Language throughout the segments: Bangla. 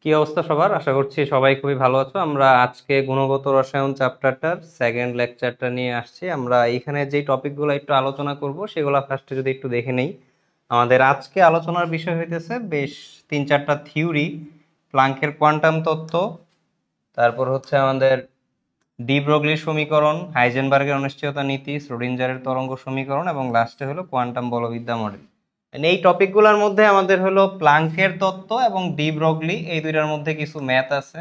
কি অবস্থা সবার? আশা করছি সবাই খুবই ভালো আছো। আমরা আজকে গুণগত রসায়ন চ্যাপ্টারটার সেকেন্ড লেকচারটা নিয়ে আসছি। আমরা এখানে যে টপিকগুলো একটু আলোচনা করব সেগুলো ফার্স্টে যদি একটু দেখে নেই। আমাদের আজকে আলোচনার বিষয় হইতেছে বেশ তিন চারটা থিওরি, প্লাঙ্কের কোয়ান্টাম তত্ত্ব, তারপর হচ্ছে আমাদের ডি ব্রগলির সমীকরণ, হাইজেনবার্গের অনিশ্চয়তা নীতি, শ্রোডিঞ্জারের তরঙ্গ সমীকরণ এবং লাস্টে হলো কোয়ান্টাম বলবিদ্যা মডেল। এই টপিকগুলোর মধ্যে আমাদের হলো প্লাঙ্কের তত্ত্ব এবং ডি ব্রগলি, এই দুইটার মধ্যে কিছু ম্যাথ আছে,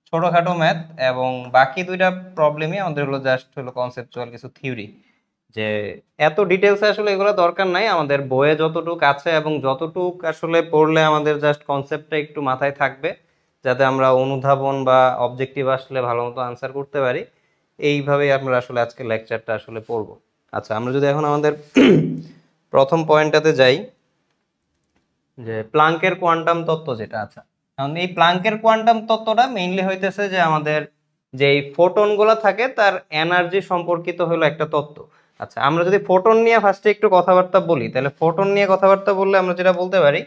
ছোটখাটো ম্যাথ, এবং বাকি দুইটা প্রবলেমই আমাদের হলো জাস্ট হলো কনসেপচুয়াল কিছু থিওরি। যে এত ডিটেলসে আসলে এগুলো দরকার নাই, আমাদের বইয়ে যতটুক আছে এবং যতটুক আসলে পড়লে আমাদের জাস্ট কনসেপ্টটা একটু মাথায় থাকবে, যাতে আমরা অনুধাবন বা অবজেক্টিভ আসলে ভালো মতো আনসার করতে পারি। এইভাবেই আমরা আসলে আজকে লেকচারটা আসলে পড়বো। আচ্ছা, আমরা যদি এখন আমাদের প্রথম পয়েন্টটাতে যাই, যে প্লাঙ্কের কোয়ান্টাম তত্ত্ব যেটা আছে। এখন এই প্লাঙ্কের কোয়ান্টাম তত্ত্বটা মেইনলি হইতেছে যে আমাদের যে ফোটন গুলা থাকে তার এনার্জি সম্পর্কিত হলো একটা তত্ত্ব। আচ্ছা, আমরা যদি ফোটন নিয়ে ফার্স্টে একটু কথাবার্তা বলি, তাহলে ফোটন নিয়ে কথাবার্তা বললে আমরা যেটা বলতে পারি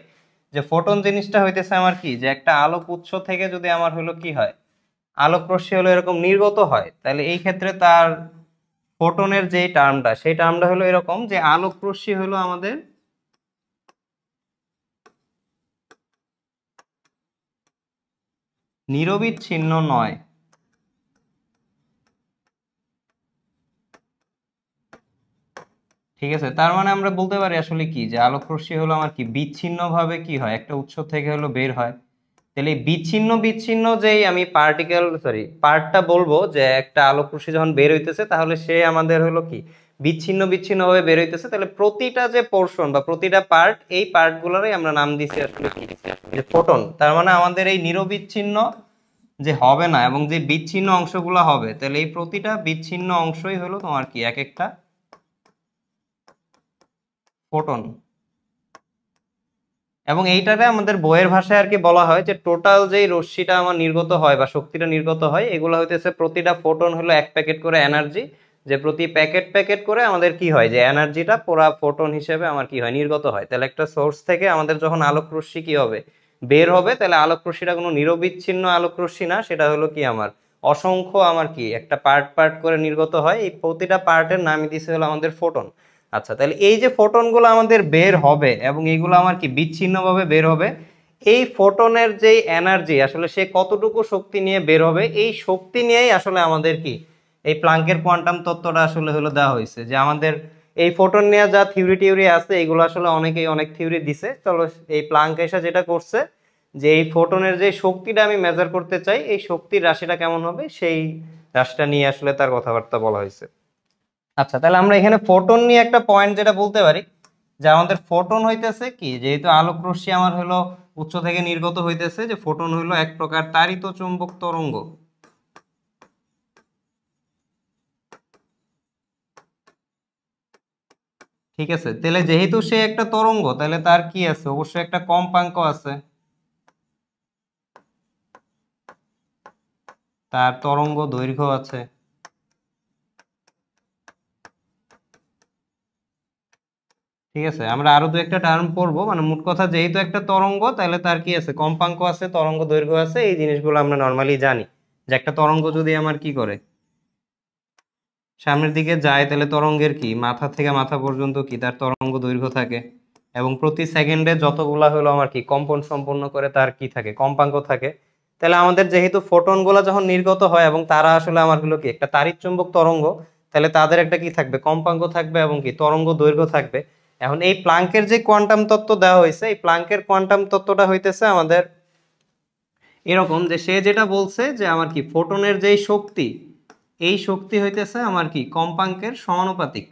যে ফোটন জিনিসটা হইতেছে আমার কি, যে একটা আলোক উৎস থেকে যদি আমার হলো কি হয়, আলোক রশ্মি হলো এরকম নির্গত হয়, তাহলে এই ক্ষেত্রে তার ফোটনের যে টার্মটা, সেই টার্মটা হলো এরকম যে আলোক রশ্মি হলো আমাদের নিরবিচ্ছিন্ন নয়। ঠিক আছে, তার মানে আমরা বলতে পারি আসলে কি, যে আলোক রশ্মি হলো আমার কি বিচ্ছিন্ন ভাবে কি হয়, একটা উৎস থেকে হলো বের হয়। তাহলে এই বিচ্ছিন্ন বিচ্ছিন্ন যেই আমি পার্টিকেল সরি পার্টটা বলবো, যে একটা আলোক রশ্মি যখন বের হইতেছে তাহলে সে আমাদের হলো কি বিচ্ছিন্ন বিচ্ছিন্ন ভাবে বের হইতেছে, তাহলে প্রতিটা যে পোর্শন বা প্রতিটা পার্ট, এই পার্ট গুলোরই আমরা নাম দিচ্ছি আসলে কি, যে ফোটন। তার মানে আমাদের এই নিরবিচ্ছিন্ন যে হবে না এবং যে বিচ্ছিন্ন অংশগুলো হবে, তাহলে এই প্রতিটা বিচ্ছিন্ন অংশই হলো তোমার কি এক একটা ফোটন। এবং এইটাকে আমাদের বইয়ের ভাষায় আর কি বলা হয় যে টোটাল যেই রশ্মিটা আমার নির্গত হয় বা শক্তিটা নির্গত হয়, এগুলো হইতেছে প্রতিটা ফোটন হলো এক প্যাকেট করে এনার্জি, যে প্রতি প্যাকেট প্যাকেট করে আমাদের কি হয়, যে এনার্জিটা পুরা ফোটন হিসেবে আমার কি হয়, নির্গত হয়। তাহলে একটা সোর্স থেকে আমাদের যখন আলোক রশ্মি কি হবে, বের হবে, তাহলে আলোক রশ্মিটা কোনো নিরবিচ্ছিন্ন আলোক রশ্মি না, সেটা হলো কি আমার অসংখ্য আমার কি একটা পার্ট পার্ট করে নির্গত হয়। এই প্রতিটা পার্টের নামই দিছে হলো আমাদের ফোটন। আচ্ছা, তাহলে এই যে ফোটনগুলো আমাদের বের হবে এবং এইগুলো আমার কি বিচ্ছিন্নভাবে বের হবে, এই ফোটনের যেই এনার্জি আসলে সে কতটুকু শক্তি নিয়ে বের হবে, এই শক্তি নিয়েই আসলে আমাদের কি এই প্লাঙ্কের কোয়ান্টাম তত্ত্বটা আসলে হলো দেওয়া হয়েছে। যে আমাদের এই ফোটন নিয়ে যা থিওরি টিউরি আছে, এগুলো আসলে অনেকেই অনেক থিওরি দিছে, চলো এই প্লাঙ্ক এসে যেটা করছে, যে এই ফোটনের যে শক্তিটা আমি মেজার করতে চাই, এই শক্তির রাশিটা কেমন হবে, সেই রাশিটা নিয়ে আসলে তার কথাবার্তা বলা হয়েছে। আচ্ছা, তাহলে আমরা এখানে ফোটন নিয়ে একটা পয়েন্ট যেটা বলতে পারি, যে আমাদের ফোটন হইতেছে কি, যেহেতু আলোক রশ্মি আমার হলো উৎস থেকে নির্গত হইতেছে, যে ফোটন হইলো এক প্রকার তাড়িত চুম্বক তরঙ্গ। ঠিক আছে, তাহলে যেহেতু সে একটা তরঙ্গ, তাহলে তার কি আছে, অবশ্যই একটা কম্পাঙ্ক আছে, তার তরঙ্গ দৈর্ঘ্য আছে। ঠিক আছে, আমরা আরো দু একটা টার্ম পড়বো, মানে মোট কথা যেহেতু একটা তরঙ্গ, তাহলে তার কি আছে, কম্পাঙ্ক আছে, তরঙ্গ দৈর্ঘ্য আছে। এই জিনিসগুলো আমরা নর্মালি জানি, যে একটা তরঙ্গ যদি আমার কি করে সামনের দিকে যায়, তাহলে তরঙ্গের কি মাথা থেকে মাথা পর্যন্ত কি তার তরঙ্গ দৈর্ঘ্য থাকে, এবং প্রতি সেকেন্ডে যতগুলা হলো আমার কি কম্পন সম্পন্ন করে তার কি থাকে, কম্পাঙ্ক থাকে। তাহলে আমাদের যেহেতু ফোটন গুলা যখন নির্গত হয় এবং তারা আসলে আমার হলো কি একটা তাড়িৎচুম্বক তরঙ্গ, তাহলে তাদের একটা কি থাকবে, কম্পাঙ্ক থাকবে এবং কি তরঙ্গ দৈর্ঘ্য থাকবে। এখন এই প্লাঙ্কের যে কোয়ান্টাম তত্ত্ব দেওয়া হয়েছে, এই প্লাঙ্কের কোয়ান্টাম তত্ত্বটা হইতেছে আমাদের এরকম, যে সে যেটা বলছে যে আমার কি ফোটনের যেই শক্তি, এই শক্তি হইতেছে আমার কি কম্পাঙ্কের সমানুপাতিক।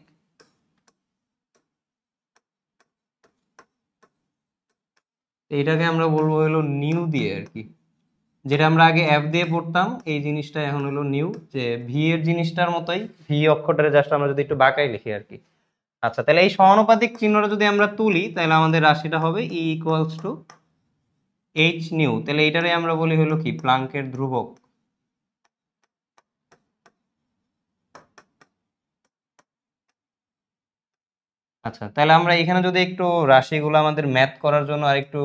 এইটাকে আমরা বলবো হলো নিউ দিয়ে আর কি, যেটা আমরা আগে এফ দিয়ে পড়তাম, এই জিনিসটা এখন হলো নিউ, যে ভি এর জিনিসটার মতোই, ভি অক্ষরটা জাস্ট আমরা যদি একটু বাঁকাই লিখি আর কি। আচ্ছা, তাহলে এই সমানুপাতিক চিহ্নটা যদি আমরা তুলি, তাহলে আমাদের রাশিটা হবে ই ইকুয়ালস টু এইচ নিউ। তাহলে এইটারে আমরা বলি হলো কি প্লাঙ্কের ধ্রুবক। আচ্ছা, তাহলে আমরা এখানে যদি একটু রাশিগুলো আমাদের ম্যাথ করার জন্য আর একটু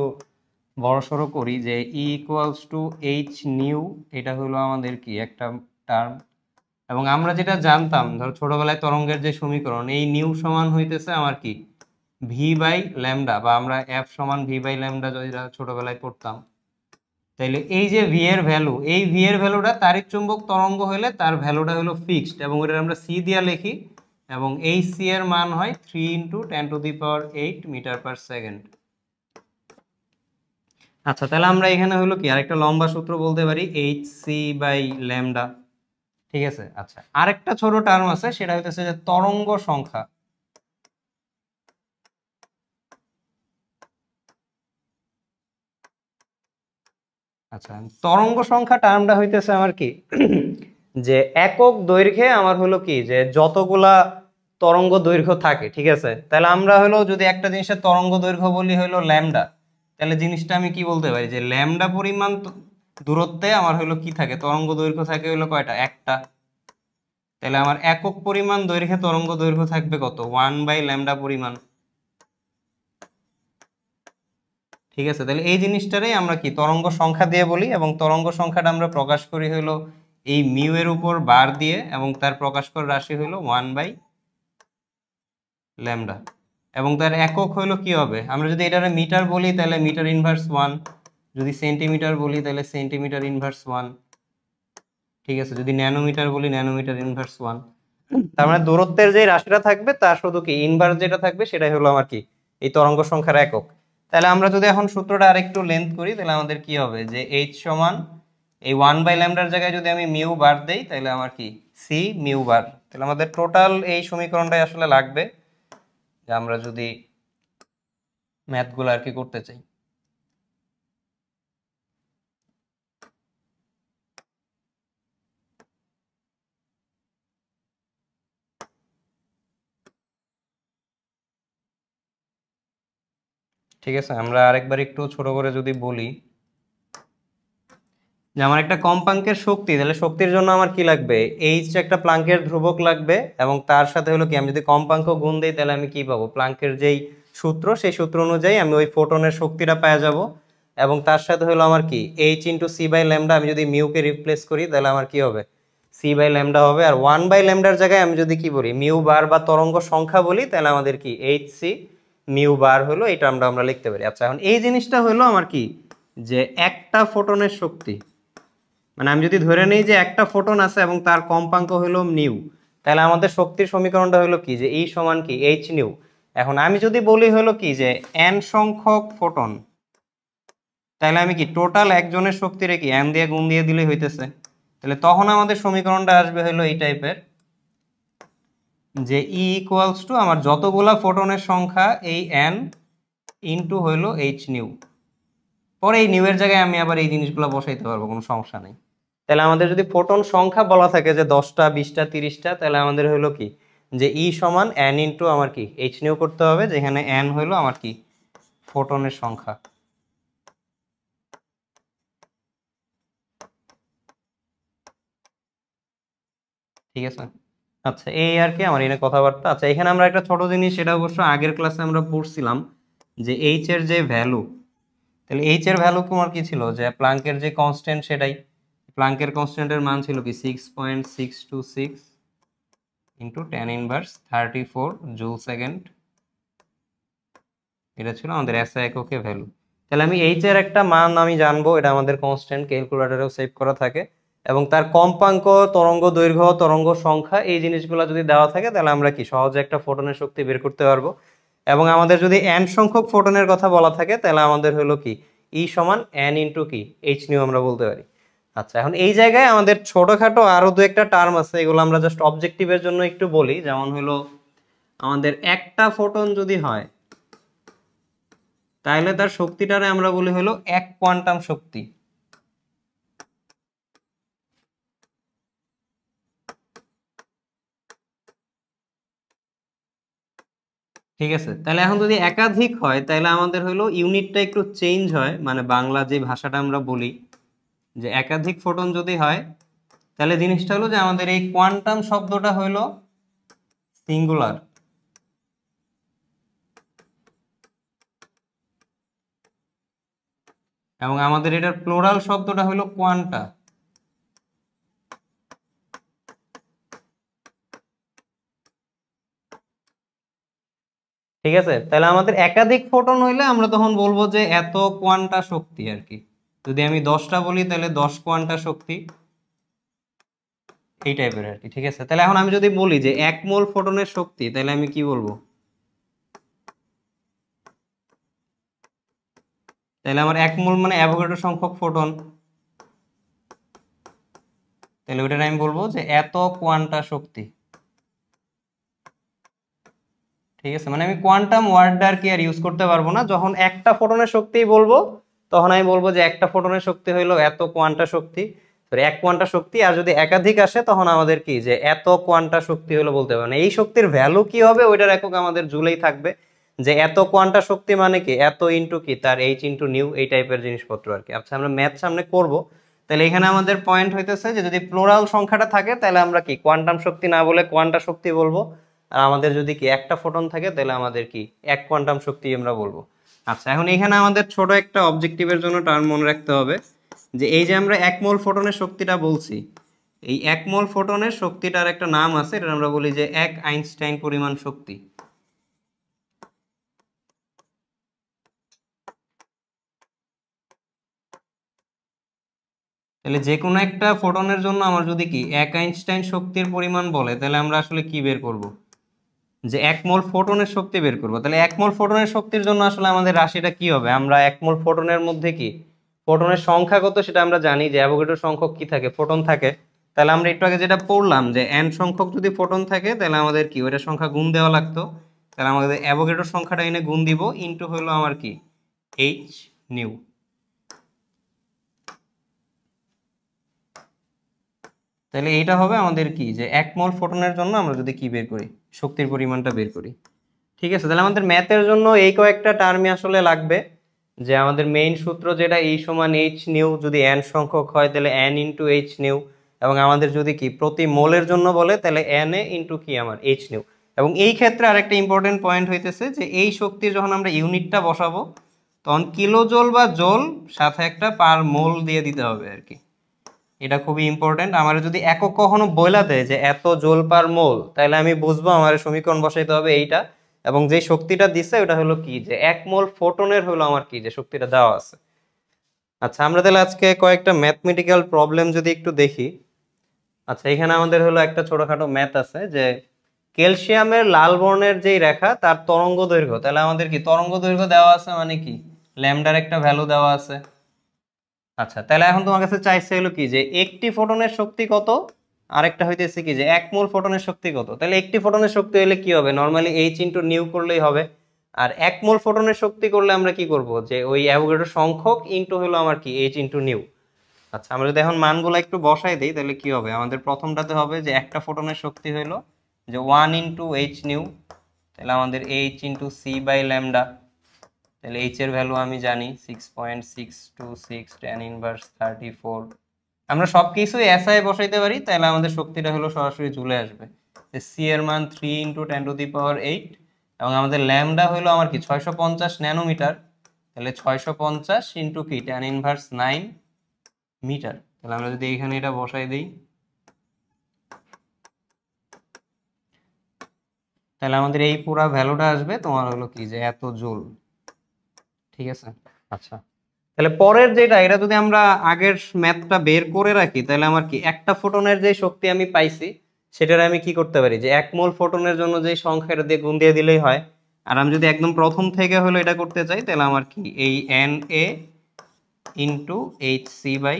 বড়সড় করি যে ই ইকুয়ালস টু এইচ নিউ, এটা হলো আমাদের কি একটা টার্ম। এবং আমরা যেটা জানতাম ধরো ছোটবেলায় তরঙ্গের যে সমীকরণ, এই নিউ সমান হইতেছে আমার কি ভি বাই ল্যামডা, বা আমরা এফ সমান ভি বাই ল্যামডা যেটা ছোটবেলায় পড়তাম। তাইলে এই যে ভি এর ভ্যালু, এই ভি এর ভ্যালুটা তাড়িৎ চুম্বক তরঙ্গ হলে তার ভ্যালুটা হলো ফিক্সড, এবং ওটা আমরা সি দিয়া লিখি, এবং এই সি এর মান হয় 3 × 10⁸ মিটার পার সেকেন্ড। আচ্ছা, তাহলে আমরা এখানে হলো কি আরেকটা লম্বা সূত্র বলতে পারি এইচ সি বাই ল্যামডা। ঠিক আছে। আচ্ছা, আরেকটা ছোট টার্ম আছে, সেটা হইতেছে যে তরঙ্গ সংখ্যা। আচ্ছা, তরঙ্গ সংখ্যা টার্মটা হইতেছে আমার কি যে একক দৈর্ঘ্যে আমার হলো কি যে যতগুলা তরঙ্গ দৈর্ঘ্য থাকে, ঠিক আছে, তাহলে আমরা হলো যদি একটা জিনিসের তরঙ্গ দৈর্ঘ্য বলি হলো ল্যামডা, তাহলে জিনিসটা আমি কি বলতে পারি যে ল্যামডা পরিমাণ দূরত্বে আমার হলো কি থাকে, তরঙ্গ দৈর্ঘ্য থাকে হলো কয়টা, একটা। তাহলে আমার একক পরিমাণ দৈর্ঘ্যে তরঙ্গ দৈর্ঘ্য থাকবে কত, 1/λ পরিমাণ। ঠিক আছে, তাহলে এই জিনিসটারই আমরা কি তরঙ্গ সংখ্যা দিয়ে বলি, এবং তরঙ্গ সংখ্যাটা আমরা প্রকাশ করি হলো এই মিউ এর উপর বার দিয়ে, এবং তার প্রকাশ করার রাশি হলো 1/λ। এবং তার একক হলো কি হবে, আমরা যদি এটারে মিটার বলি তাহলে মিটার ইনভার্স 1, যদি সেন্টিমিটার বলি তাহলে সেন্টিমিটার ইনভার্স 1। ঠিক আছে, যদি ন্যানোমিটার বলি ন্যানোমিটার ইনভার্স 1। তার মানে দূরত্বের যে রাশিটা থাকবে তার শুধু কি ইনভার্স যেটা থাকবে সেটাই হলো আমার কি এই তরঙ্গ সংখ্যার একক। তাহলে আমরা যদি এখন সূত্রটা আরেকটু লেন্থ করি, তাহলে আমাদের কি হবে যে এইচ সমান এই 1/λ জায়গায় যদি আমি মিউ বার দেই, তাহলে আমার কি সি মিউ বার। তাহলে আমাদের টোটাল এই সমীকরণটাই আসলে লাগবে যে আমরা যদি ম্যাথগুলো আর কি করতে চাই। ঠিক আছে, আমরা আরেকবার একটু ছোট করে যদি বলি যে আমার একটা কম্পাঙ্কের শক্তি, তাহলে শক্তির জন্য আমার কি লাগবে, এইচ একটা প্লাঙ্কের ধ্রুবক লাগবে, এবং তার সাথে হলো কি আমি যদি কম্পাঙ্ক গুণ দেই তাহলে আমি কি পাবো, প্লাঙ্কের যেই সূত্র সেই সূত্র অনুযায়ী আমি ওই ফোটনের শক্তিটা পেয়ে যাব। এবং তার সাথে হলো আমার কি H into C by lambda, আমি যদি মিউকে রিপ্লেস করি তাহলে আমার কি হবে, সি বাই ল্যামডা হবে। আর 1/λ জায়গায় আমি যদি কি বলি মিউ বার বা তরঙ্গ সংখ্যা বলি, তাহলে আমাদের কি এইচ সি মিউ বার হলো, এটা আমরা লিখতে পারি। আচ্ছা, এখন এই জিনিসটা হলো আমার কি যে একটা ফোটনের শক্তি, মানে আমি যদি ধরে নিই যে একটা ফোটন আছে এবং তার কম্পাঙ্ক হলো নিউ, তাহলে আমাদের শক্তির সমীকরণটা হলো কি যে ই সমান কি এইচ নিউ। এখন আমি যদি বলি হলো কি যে এন সংখ্যক ফোটন, তাহলে আমি কি টোটাল একজনের শক্তি রেখে এন দিয়ে গুণ দিয়ে দিলেই হইতেছে। তাহলে তখন আমাদের সমীকরণটা আসবে হলো এই টাইপের যে ই ইকুয়ালস টু আমার যতগুলা ফোটনের সংখ্যা এই এন ইন্টু হইলো এইচ নিউ। পরে এই নিউ এর জায়গায় আমি আবার এই জিনিসগুলো বসাইতে পারবো, কোনো সমস্যা নেই। তাহলে আমাদের যদি ফোটন সংখ্যা বলা থাকে যে 10টা 20টা 30টা, তাহলে আমাদের হলো কি যে ই সমান এন ইন্টু আমার কি এইচ নিউ করতে হবে, যেখানে এন হলো আমার কি ফোটনের সংখ্যা। ঠিক আছে। আচ্ছা, এই আর কি আমার এখানে কথাবার্তা। আচ্ছা, এখানে আমরা একটা ছোট জিনিস, সেটা অবশ্য আগের ক্লাসে আমরা পড়ছিলাম যে এইচ এর যে ভ্যালু, তাহলে এইচ এর ভ্যালু তোমার কি ছিল যে প্লাঙ্কের যে কনস্ট্যান্ট, সেটাই প্লাঙ্কের কনস্ট্যান্টের মান ছিল কি 6.626 ইন্টু 10⁻34 জুল সেকেন্ড। এটা ছিল আমাদের এসআই এককে ভ্যালু। তাহলে আমি এইচ এর একটা মান আমি জানবো, এটা আমাদের কনস্ট্যান্ট ক্যালকুলেটরেও সেভ করা থাকে, এবং তার কম্পাঙ্ক, তরঙ্গ দৈর্ঘ্য, তরঙ্গ সংখ্যা, এই জিনিসগুলো যদি দেওয়া থাকে তাহলে আমরা কি সহজে একটা ফোটনের শক্তি বের করতে পারবো। এবং আমাদের যদি এন সংখ্যক ফোটনের কথা বলা থাকে তাহলে আমাদের হলো কি ই সমান এন ইন্টু কি এইচ নিউ আমরা বলতে পারি। আচ্ছা, এখন এই জায়গায় আমাদের ছোটখাটো আরো দু একটা টার্ম আছে, এগুলো আমরা জাস্ট অবজেক্টিভের জন্য একটু বলি। যেমন হলো আমাদের একটা ফোটন যদি হয় তাহলে তার শক্তিটারে আমরা বলি হলো 1 কোয়ান্টাম শক্তি। ঠিক আছে, তাহলে এখন যদি একাধিক হয় তাহলে আমাদের হলো ইউনিটটা একটু চেঞ্জ হয়, মানে বাংলা যে ভাষাটা আমরা বলি যে একাধিক ফোটন যদি হয় তাহলে জিনিসটা হলো যে আমাদের এই কোয়ান্টাম শব্দটা হলো সিঙ্গুলার। এবং আমাদের এটার প্লোরাল শব্দটা হলো কোয়ান্টা। ঠিক আছে, তাহলে আমাদের একাধিক ফোটন হইলে আমরা তখন বলবো যে এত কোয়ান্টা শক্তি আর কি। যদি আমি 10টা বলি তাহলে 10 কোয়ান্টা শক্তি, এই টাইপের আর কি। ঠিক আছে, তাহলে এখন আমি যদি বলি যে 1 মোল ফোটনের শক্তি, তাহলে আমি কি বলবো? তাহলে আমার 1 মোল মানে অ্যাভোগাড্রো সংখ্যক ফোটন, তাহলে ওইটা আমি বলবো যে এত কোয়ান্টা শক্তি। ঠিক আছে, মানে আমি কোয়ান্টাম ওয়ার্ডটা আর কি আর ইউজ করতে পারবো না। যখন একটা ফোটনের শক্তিই বলবো তখন আমি বলবো যে একটা ফোটনের শক্তি হইলো এত কোয়ান্টা শক্তি, সরি 1 কোয়ান্টা শক্তি। আর যদি একাধিক আসে তখন আমাদের কি যে এত কোয়ান্টা শক্তি হলো বলতে পারবো না। এই শক্তির ভ্যালু কি হবে ওইটার একক আমাদের জুলেই থাকবে, যে এত কোয়ান্টা শক্তি মানে কি এত ইন্টু কি তার এইচ ইন্টু নিউ, এই টাইপের জিনিসপত্র আর কি। আচ্ছা, আমরা ম্যাথ সামনে করব, তাহলে এখানে আমাদের পয়েন্ট হইতেছে যে যদি প্লোরাল সংখ্যাটা থাকে তাহলে আমরা কি কোয়ান্টাম শক্তি না বলে কোয়ান্টা শক্তি বলবো, আর আমাদের যদি কি একটা ফোটন থাকে তাহলে আমাদের কি 1 কোয়ান্টাম শক্তি আমরা বলবো। আচ্ছা, এখন এখানে আমাদের ছোট একটা অবজেক্টিভের জন্য টার্ম মনে রাখতে হবে, যে এই যে আমরা 1 মোল ফোটনের শক্তিটা বলছি, এই 1 মোল ফোটনের শক্তিটার একটা নাম আছে, এটা আমরা বলি যে 1 আইনস্টাইন পরিমাণ শক্তি। তাহলে যে কোনো একটা ফোটনের জন্য আমার যদি কি 1 আইনস্টাইন শক্তির পরিমাণ বলে, তাহলে আমরা আসলে কি বের করব? যে 1 মোল ফোটনের শক্তি বের করব। তাহলে 1 মোল ফোটনের শক্তির জন্য আসলে আমাদের রাশিটা কি হবে? আমরা 1 মোল ফোটনের মধ্যে কি ফোটনের সংখ্যা কত সেটা আমরা জানি, যে অ্যাভোগাড্রো সংখ্যক কি থাকে, ফোটন থাকে। তাহলে আমরা একটু আগে যেটা পড়লাম যে n সংখ্যক যদি ফোটন থাকে তাহলে আমাদের কি ওইটার সংখ্যা গুণ দেওয়া লাগতো। তাহলে আমাদের অ্যাভোগাড্রো সংখ্যাটা এনে গুণ দিব, ইনটু হলো আমার কি এইচ নিউ। তাহলে এইটা হবে আমাদের কি যে 1 মোল ফোটনের জন্য আমরা যদি কি বের করি, শক্তির পরিমাণটা বের করি। ঠিক আছে, তাহলে আমাদের ম্যাথের জন্য এই কয়েকটা টার্মই আসলে লাগবে, যে আমাদের মেইন সূত্র যেটা E সমান এইচ নিউ, যদি n সংখ্যক হয় তাহলে n ইন্টু এইচ নিউ, এবং আমাদের যদি কি প্রতি মোলের জন্য বলে তাহলে n এ ইন্টু কি আমার এইচ নিউ। এবং এই ক্ষেত্রে আরেকটা ইম্পর্টেন্ট পয়েন্ট হইতেছে যে এই শক্তির যখন আমরা ইউনিটটা বসাবো তখন কিলোজোল বা জোল সাথে একটা পার মোল দিয়ে দিতে হবে আর কি। এটা খুবই ইম্পর্টেন্ট। আমার যদি একক কখনো বইলা দেয় যে এত জোল পার মোল, তাহলে আমি বুঝবো আমার সমীকরণ বসাইতে হবে এইটা, এবং যে শক্তিটা দিছে ওটা হলো কি যে 1 মোল ফোটনের হলো আমার কি যে শক্তিটা দেওয়া আছে। আচ্ছা, আমরা তাহলে আজকে কয়েকটা ম্যাথমেটিক্যাল প্রবলেম যদি একটু দেখি। আচ্ছা, এখানে আমাদের হলো একটা ছোটখাটো ম্যাথ আছে, যে ক্যালসিয়ামের লাল বর্ণের যেই রেখা তার তরঙ্গ দৈর্ঘ্য, তাহলে আমাদের কি তরঙ্গ দৈর্ঘ্য দেওয়া আছে মানে কি ল্যামডার একটা ভ্যালু দেওয়া আছে। আচ্ছা, তাহলে এখন তোমার কাছে চাইছে হলো কি যে একটি ফোটনের শক্তি কত, আরেকটা হইতেছে কি যে 1 মোল ফোটনের শক্তি কত। তাহলে একটি ফোটনের শক্তি হলে কি হবে, নরমালি এইচ ইন্টু নিউ করলেই হবে। আর 1 মোল ফোটনের শক্তি করলে আমরা কি করব, যে ওই অ্যাভোগাড্রো সংখ্যক ইন্টু হলো আমার কি এইচ ইন্টু নিউ। আচ্ছা, আমরা যদি এখন মানগুলো একটু বসাই দিই তাহলে কি হবে, আমাদের প্রথমটাতে হবে যে একটা ফোটনের শক্তি হলো যে 1 ইন্টু এইচ নিউ, তাহলে আমাদের H into C by lambda. তাহলে এইচ এর ভ্যালু আমি জানি 6.626 tan ইনভার্স 34। আমরা সবকিছু এসআই বসাইতে পারি, তাহলে আমাদের শক্তিটা হলো সরাসরি চলে আসবে। সি এর মান 3 ইন্টু 10⁸, এবং আমাদের ল্যামডা হলো আমার কি 650 ন্যানোমিটার। তাহলে 650 ইন্টু কি tan ইনভার্স 9 মিটার। তাহলে আমরা যদি এখানে এটা বসাই দিই তাহলে আমাদের এই পুরা ভ্যালুটা আসবে তোমার হলো কি যে এত জুল। ঠিক আছে, আচ্ছা, তাহলে পরের যেটা, এটা যদি আমরা আগের ম্যাথটা বের করে রাখি তাহলে আমার কি একটা ফোটনের যে শক্তি আমি পাইছি সেটার আমি কি করতে পারি, যে 1 মোল ফোটনের জন্য যে সংখ্যা এটা দিয়ে গুণ দিয়ে দিলেই হয়। আর আমি যদি একদম প্রথম থেকে হলো এটা করতে চাই তাহলে আমার কি এই N A into H C by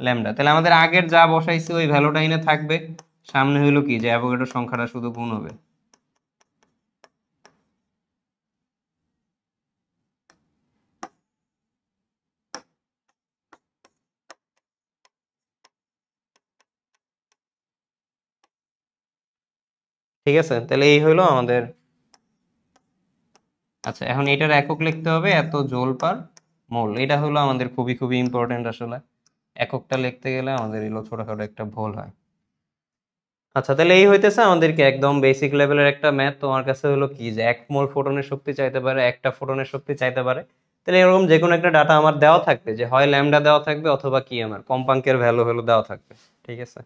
lambda. তাহলে আমাদের আগের যা বসাইছি ওই ভ্যালুটা এনে থাকবে, সামনে হইলো কি যে অ্যাভোগাড্রো সংখ্যাটা শুধু গুণ হবে। ঠিক আছে, তাহলে এই হইলো আমাদের। আচ্ছা, এখন এটার একক লিখতে হবে এত জোল পার মোল। এটা হলো আমাদের খুবই খুবই ইম্পর্টেন্ট আসলে, এককটা লিখতে গেলে আমাদের এগুলো ছোটখাটো একটা ভুল হয়। আচ্ছা, তাহলে এই হইতেছে আমাদেরকে একদম বেসিক লেভেলের একটা ম্যাথ। তোমার কাছে হলো কি যে 1 মোল ফোটনের শক্তি চাইতে পারে, একটা ফোটনের শক্তি চাইতে পারে, তাহলে এরকম যে কোনো একটা ডাটা আমার দেওয়া থাকবে, যে হয় ল্যামডা দেওয়া থাকবে অথবা কি আমার কম্পাঙ্কের ভ্যালু হলো দেওয়া থাকবে। ঠিক আছে।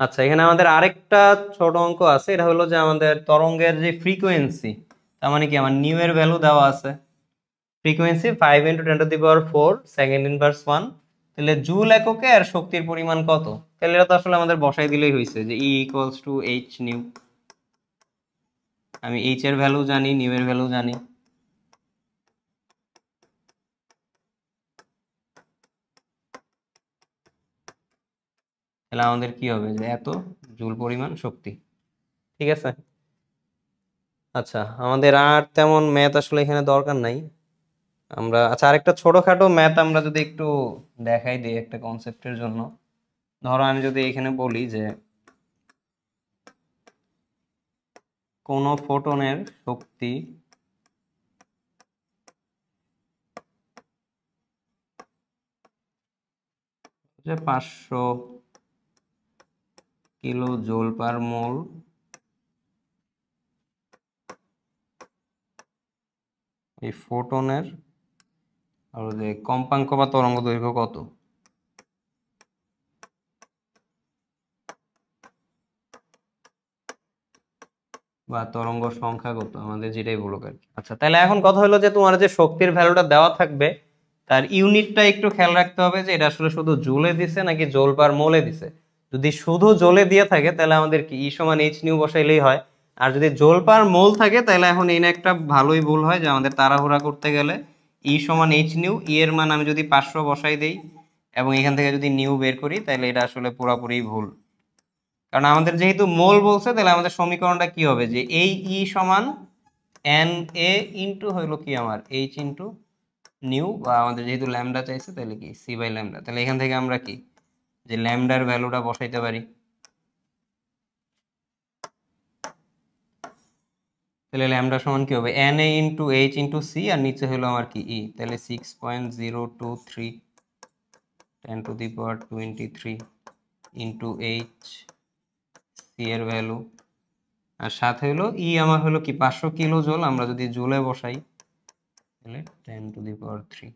আচ্ছা, এখানে আমাদের আরেকটা ছোট অঙ্ক আছে, এটা হলো যে আমাদের তরঙ্গের যে ফ্রিকোয়েন্সি, তার মানে কি আমার নিউ এর ভ্যালু দেওয়া আছে। ফ্রিকোয়েন্সি 5 × 10⁴ সেকেন্ড ইনভার্স 1, তাহলে জুল এককে আর শক্তির পরিমাণ কত? তাহলে এটা তো আসলে আমাদের বসাই দিলেই হয়েছে যে E = h নিউ। আমি h এর ভ্যালু জানি, নিউ এর ভ্যালু জানি। তাহলে আমাদের কি হবে যে এত জুল পরিমাণ শক্তি। ঠিক আছে। আচ্ছা, আমাদের আর তেমন ম্যাথ আসলে এখানে দরকার নাই। আমরা আচ্ছা আরেকটা ছোটখাটো ম্যাথ আমরা যদি একটু দেখাই দিই একটা কনসেপ্টের জন্য। ধরো আমি যদি এখানে বলি যে কোন ফোটনের শক্তি যে 500 কিলো জোল পার মোল, এই ফোটনের আর যে কম্পাঙ্ক বা তরঙ্গ দৈর্ঘ্য কত? বা তরঙ্গ সংখ্যা কত, আমাদের যেটাই বলুক আর কি। আচ্ছা, তাহলে এখন কথা হলো যে তোমার যে শক্তির ভ্যালুটা দেওয়া থাকবে তার ইউনিটটা একটু খেয়াল রাখতে হবে যে এটা আসলে শুধু জুলে দিছে নাকি জোল পার মোলে দিছে। যদি শুধু জোলে দিয়ে থাকে তাহলে আমাদের কি E = h নিউ বসাইলেই হয়। আর যদি জোল পার মোল থাকে তাহলে এখন এই না একটা ভালোই ভুল হয় যে আমাদের তাড়াহুড়া করতে গেলে E = h নিউ, ই এর মান আমি যদি 500 বসাই দেই এবং এখান থেকে যদি নিউ বের করি তাহলে এটা আসলে পুরোপুরি ভুল। কারণ আমাদের যেহেতু মোল বলছে তাহলে আমাদের সমীকরণটা কি হবে যে এই E = NA ইন্টু হইলো কি আমার H ইন্টু নিউ, বা আমাদের যেহেতু ল্যামডা চাইছে তাহলে কি C/λ। তাহলে এখান থেকে আমরা কি যে ল্যামডার ভ্যালুটা বসাইতে পারি। তাহলে ল্যামডা সমান কি হবে NA into H into C, আর নিচে হলো আমার কি E। তাহলে 6.023 10⁻23 ইন্টু H, C এর ভ্যালু, আর সাথে হলো E আমার হলো কি 500 কিলো জোল, আমরা যদি জুলে বসাই তাহলে 10⁻3।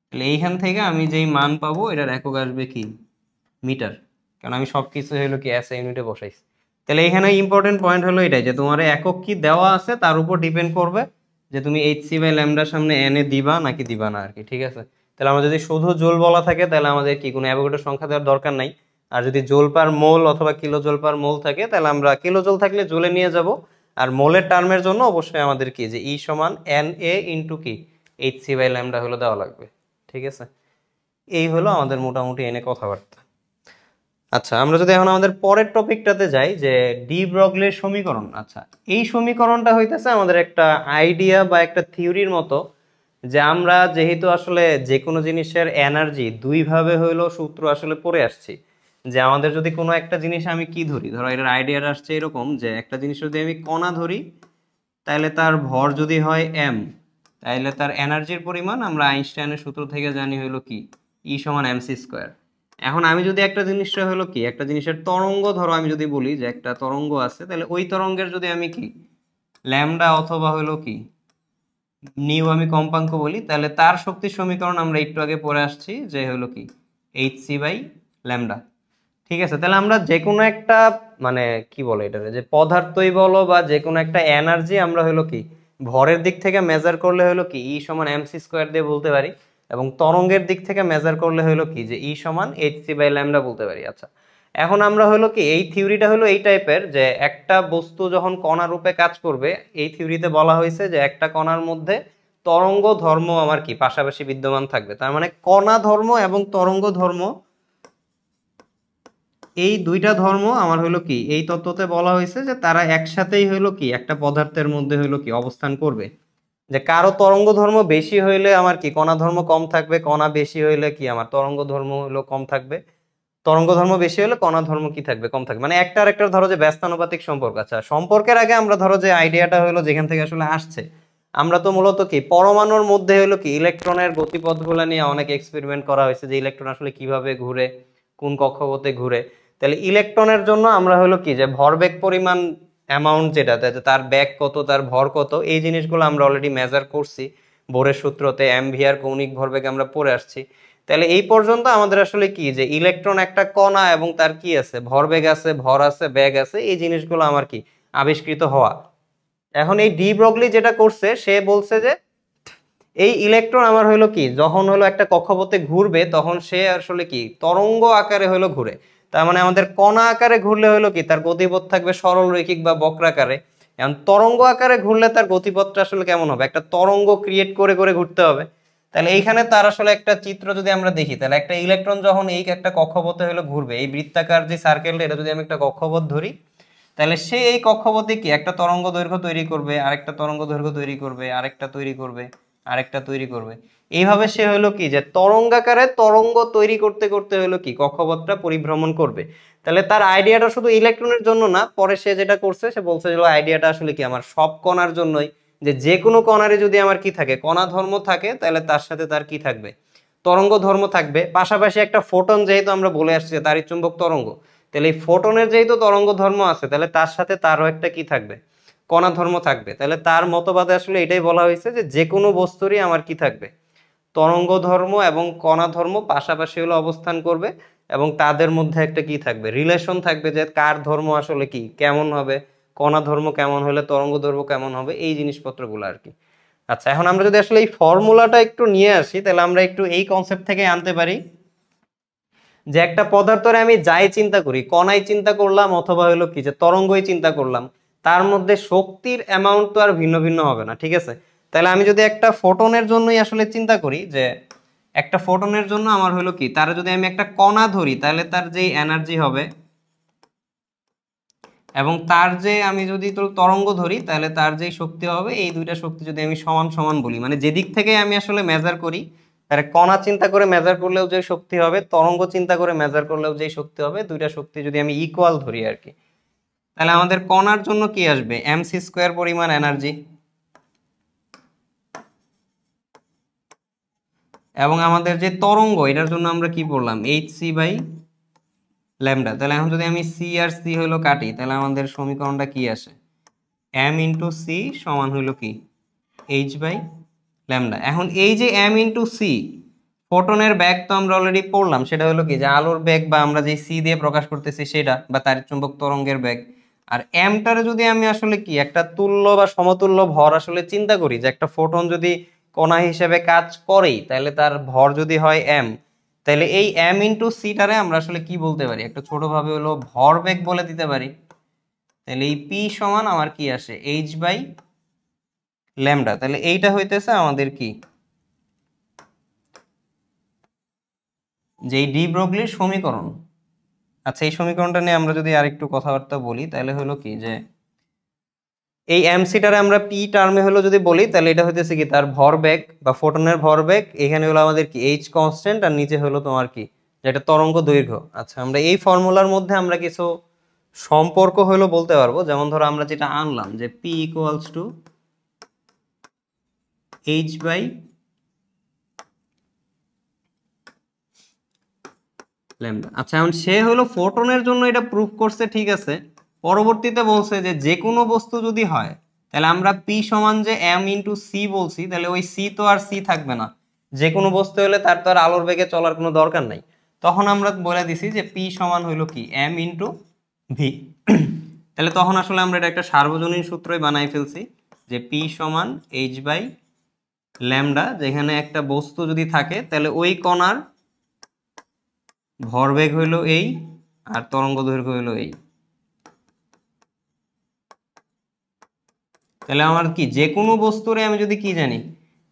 তাহলে এইখান থেকে আমি যেই মান পাবো এটার একক আসবে কি মিটার, কারণ আমি সবকিছু হলো কি এসআই ইউনিটে বসাইছি। তাহলে এখানে ইম্পর্টেন্ট পয়েন্ট হলো এটাই যে তোমার একক কি দেওয়া আছে তার উপর ডিপেন্ড করবে যে তুমি HC/λ সামনে এনে দিবা নাকি দিবা না আর কি। ঠিক আছে। তাহলে আমরা যদি শুধু জোল বলা থাকে তাহলে আমাদের কি কোনো অ্যাভোগাড্রো সংখ্যা দেওয়ার দরকার নাই। আর যদি জোল পার মোল অথবা কিলো জোল পার মোল থাকে তাহলে আমরা কিলো জোল থাকলে জোলে নিয়ে যাব, আর মোলের টার্মের জন্য অবশ্যই আমাদের কি যে E = NA ইন্টু কি HC/λ হলো দেওয়া লাগবে। ঠিক আছে। এই হলো আমাদের মোটামুটি এনে কথাবার্তা। আচ্ছা, আমরা যদি এখন আমাদের পরের টপিকটাতে যাই যে ডি ব্রগলির সমীকরণ। আচ্ছা, এই সমীকরণটা হইতেছে আমাদের একটা আইডিয়া বা একটা থিওরির মতো, যে আমরা যেহেতু আসলে যে কোনো জিনিসের এনার্জি দুইভাবে হইলো সূত্র আসলে পড়ে আসছি, যে আমাদের যদি কোনো একটা জিনিস আমি কি ধরি, ধরো এটার আইডিয়াটা আসছে এরকম যে একটা জিনিস যদি আমি কণা ধরি তাহলে তার ভর যদি হয় m, তাহলে তার এনার্জির পরিমাণ আমরা আইনস্টাইনের সূত্র থেকে জানি হইলো কি E = mc²। এখন আমি যদি একটা জিনিসটা হলো কি একটা জিনিসের তরঙ্গ ধরো আমি যদি বলি যে একটা তরঙ্গ আছে, তাহলে ওই তরঙ্গের যদি আমি কি ল্যামডা অথবা হলো কি নিউ আমি কম্পাঙ্ক বলি, তাহলে তার শক্তির সমীকরণ আমরা একটু আগে পড়ে আসছি যে হলো কি hc/λ। ঠিক আছে। তাহলে আমরা যে কোনো একটা মানে কি বলে এটা যে পদার্থই বলো বা যে কোনো একটা এনার্জি আমরা হলো কি ভরের দিক থেকে মেজার করলে হলো কি E = mc² দিয়ে বলতে পারি, এবং তরঙ্গের দিক থেকে মেজার করলে হলো কি যে E = hc/λ বলতে পারি। আচ্ছা, এখন আমরা হলো কি এই থিওরিটা হলো এই টাইপের যে একটা বস্তু যখন কণা রূপে কাজ করবে, এই থিওরিতে বলা হয়েছে যে একটা কণার মধ্যে তরঙ্গ ধর্ম আমার কি পাশাপাশি বিদ্যমান থাকবে। তার মানে কণা ধর্ম এবং তরঙ্গ ধর্ম এই দুইটা ধর্ম আমার হলো কি এই তত্ত্বতে বলা হয়েছে যে তারা একসাথেই হলো কি একটা পদার্থের মধ্যে হলো কি অবস্থান করবে। যে কারো তরঙ্গ ধর্ম বেশি হইলে আমার কি কণা ধর্ম কম থাকবে, কণা বেশি হইলে কি আমার তরঙ্গ ধর্ম হলো কম থাকবে, তরঙ্গ ধর্ম বেশি হলে কণা ধর্ম কি থাকবে কম থাকবে, মানে একটা আরেকটার ধরো যে ব্যস্তানুপাতিক সম্পর্ক। আচ্ছা, সম্পর্কের আগে আমরা ধরো যে আইডিয়াটা হলো যেখান থেকে আসলে আসছে, আমরা তো মূলত কি পরমাণুর মধ্যে হলো কি ইলেকট্রনের গতিপথগুলো নিয়ে অনেক এক্সপেরিমেন্ট করা হয়েছে যে ইলেকট্রন আসলে কিভাবে ঘুরে, কোন কক্ষপথে ঘুরে। তাহলে ইলেকট্রনের জন্য আমরা হলো কি যে ভরবেগ পরিমাণ অ্যামাউন্ট যেটা তার ব্যাগ কত, তার ভর কত, এই জিনিসগুলো আমরা অলরেডি মেজার করছি বোরের সূত্রতে, এমভিআর কৌণিক ভরবেগ আমরা পড়ে আসছি। তাহলে এই পর্যন্ত আমাদের আসলে কি যে ইলেকট্রন একটা কণা এবং তার কি আছে, ভরবেগ আছে, ভর আছে, ব্যাগ আছে, এই জিনিসগুলো আমার কি আবিষ্কৃত হওয়া। এখন এই ডি ব্রগলি যেটা করছে, সে বলছে যে এই ইলেকট্রন আমার হলো কি, যখন হলো একটা কক্ষপথে ঘুরবে তখন সে আসলে কি তরঙ্গ আকারে হলো ঘুরে। তার মানে আমাদের কণা আকারে ঘুরলে হলো কি তার গতিপথ থাকবে সরল রৈখিক বা বক্রাকারে। এখন তরঙ্গ আকারে ঘুরলে তার গতিপথটা আসলে কেমন হবে, একটা তরঙ্গ ক্রিয়েট করে করে ঘুরতে হবে। তাহলে এইখানে তার আসলে একটা চিত্র যদি আমরা দেখি, তাহলে একটা ইলেকট্রন যখন এই একটা কক্ষপথে হলো ঘুরবে, এই বৃত্তাকার যে সার্কেলটা, এটা যদি আমি একটা কক্ষপথ ধরি, তাহলে সে এই কক্ষপথে কি একটা তরঙ্গ দৈর্ঘ্য তৈরি করবে, আরেকটা তরঙ্গ দৈর্ঘ্য তৈরি করবে, আরেকটা তৈরি করবে, আরেকটা তৈরি করবে। এইভাবে সে হলো কি যে তরঙ্গাকারে তরঙ্গ তৈরি করতে করতে হলো কি কক্ষপথটা পরিভ্রমণ করবে। তাহলে তার আইডিয়াটা শুধু ইলেকট্রনের জন্য না, পরে সে যেটা করছে সে বলছে যে আইডিয়াটা আসলে কি আমার সব কণার জন্যই, যে কোনো কণারে যদি আমার কি থাকে, কণা ধর্ম থাকে, তাহলে তার সাথে তার কি থাকবে, তরঙ্গ ধর্ম থাকবে। পাশাপাশি একটা ফোটন যেহেতু আমরা বলে আসছি তারই চুম্বক তরঙ্গ, তাহলে এই ফোটনের যেহেতু তরঙ্গ ধর্ম আছে, তাহলে তার সাথে তারও একটা কি থাকবে, কণা ধর্ম থাকবে। তাহলে তার মতবাদে আসলে এটাই বলা হয়েছে যে কোনো বস্তুরই আমার কি থাকবে, তরঙ্গ ধর্ম এবং কণা ধর্ম পাশাপাশি হলো অবস্থান করবে, এবং তাদের মধ্যে একটা কি থাকবে, রিলেশন থাকবে, যে কার ধর্ম আসলে কি কেমন হবে, কণা ধর্ম কেমন হলে তরঙ্গ ধর্ম কেমন হবে, এই জিনিসপত্রগুলো আর কি। আচ্ছা, এখন আমরা যদি আসলে এই ফর্মুলাটা একটু নিয়ে আসি, তাহলে আমরা একটু এই কনসেপ্ট থেকে আনতে পারি যে একটা পদার্থরে আমি যাই চিন্তা করি, কণাই চিন্তা করলাম অথবা হলো কি যে তরঙ্গই চিন্তা করলাম, তার মধ্যে শক্তির অ্যামাউন্ট তো আর ভিন্ন ভিন্ন হবে না, ঠিক আছে। তাহলে আমি যদি একটা ফোটনের জন্যই আসলে চিন্তা করি, যে একটা ফোটনের জন্য আমার হলো কি, তার যদি আমি একটা কণা ধরি, তাহলে তার যেই এনার্জি হবে, এবং তার যে আমি যদি তরঙ্গ ধরি, তাহলে তার যেই শক্তি হবে, এই দুইটা শক্তি যদি আমি সমান সমান বলি, মানে যেদিক থেকে আমি আসলে মেজার করি, তাহলে কণা চিন্তা করে মেজার করলেও যে শক্তি হবে, তরঙ্গ চিন্তা করে মেজার করলেও যে শক্তি হবে, দুইটা শক্তি যদি আমি ইকুয়াল ধরি আর কি, তাহলে আমাদের কণার জন্য কি আসবে, এমসি স্কোয়ার পরিমাণ এনার্জি, এবং আমাদের যে তরঙ্গ, এটার জন্য আমরা কি বললাম, এইচ সি বাই ল্যামডা। তাহলে এখন যদি আমি সি আর সি হলো কাটি, তাহলে আমাদের সমীকরণটা কি আসে, এম ইন্টু সি সমান হইলো কি এইচ বাই ল্যামডা। এখন এই যে এম ইন্টু সি, ফোটনের ব্যাগ তো আমরা অলরেডি পড়লাম, সেটা হলো কি যে আলোর ব্যাগ, বা আমরা যে সি দিয়ে প্রকাশ করতেছি সেটা, বা তার চুম্বক তরঙ্গের ব্যাগ। আর এমটারে যদি আমি আসলে কি একটা তুল্য বা সমতুল্য ভর আসলে চিন্তা করি, যে একটা ফোটন যদি কণা হিসেবে কাজ করেই, তাহলে তার ভর যদি হয় এম, তাহলে এই এম ইন্টু সিটারে আমরা আসলে কি বলতে পারি, একটা ছোটভাবে হলো ভর বেগ বলে দিতে পারি। তাহলে এই পি সমান আমার কি আসে, এইচ বাই ল্যামডা। তাহলে এইটা হইতেছে আমাদের কি, যে ডি ব্রগলির সমীকরণ। আচ্ছা, এই সমীকরণটা নিয়ে আমরা যদি আরেকটু কথাবার্তা বলি, তাহলে হলো কি যে এই এমসিটারে আমরা পি টার্মে হলো যদি বলি, তাহলে এটা হইতেছে কি তার ভরবেগ বা ফোটনের ভরবেগ, এখানে হলো আমাদের কি এইচ কনস্ট্যান্ট, আর নিচে হলো তোমার কি যেটা তরঙ্গ দৈর্ঘ্য। আচ্ছা, আমরা এই ফর্মুলার মধ্যে আমরা কিছু সম্পর্ক হলো বলতে পারবো, যেমন ধরো আমরা যেটা আনলাম যে P equals to H by lambda. আচ্ছা, এখন সে হলো ফোটনের জন্য এটা প্রুফ করছে, ঠিক আছে। পরবর্তীতে বলছে যে যে কোনো বস্তু যদি হয়, তাহলে আমরা পি সমান যে এম ইন্টু সি বলছি, তাহলে ওই সি তো আর সি থাকবে না, যে কোনো বস্তু হলে তার তো আর আলোর বেগে চলার কোনো দরকার নাই। তখন আমরা বলে দিছি যে পি সমান হইলো কি এম ইন্টু ভি। তাহলে তখন আসলে আমরা এটা একটা সার্বজনীন সূত্রই বানাই ফেলছি, যে পি সমান এইচ বাই ল্যামডা। যেখানে একটা বস্তু যদি থাকে, তাহলে ওই কণার ভরবেগ হইল এই, আর তরঙ্গ দৈর্ঘ্য হইল এই। তাহলে আমার কি যে কোনো বস্তুরে আমি যদি কি জানি,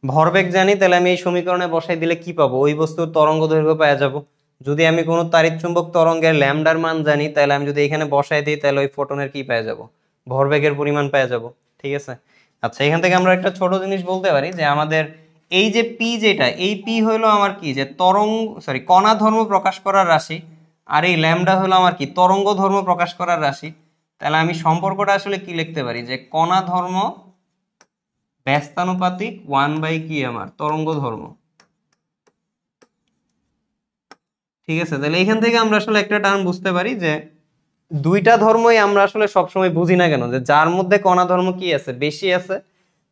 ভরবেগ জানি, তাহলে আমি এই সমীকরণে বসাই দিলে কি পাবো, ওই বস্তুর তরঙ্গ দৈর্ঘ্য পাওয়া যাব। যদি আমি কোনো তাড়িৎচুম্বক তরঙ্গের ল্যামডার মান জানি, তাহলে আমি যদি এখানে বসাই দিই, তাহলে ওই ফোটনের কি পেয়ে যাব, ভরবেগের পরিমাণ পেয়ে যাব, ঠিক আছে। আচ্ছা, এখান থেকে আমরা একটা ছোট জিনিস বলতে পারি, যে আমাদের এই যে পি, যেটা এই পি হইলো আমার কি যে কণা ধর্ম প্রকাশ করার রাশি, আর এই ল্যামডা হলো আমার কি তরঙ্গ ধর্ম প্রকাশ করার রাশি। তাহলে আমি সম্পর্কটা আসলে কি লিখতে পারি, যে কণা ধর্ম ব্যস্তানুপাতিক 1 বাই কি আমার তরঙ্গ ধর্ম, ঠিক আছে। তাহলে এখান থেকে আমরা আসলে একটা টার্ম বুঝতে পারি, যে দুইটা ধর্মই আমরা আসলে সবসময় বুঝি না কেন, যে যার মধ্যে কণা ধর্ম কি আছে, বেশি আছে,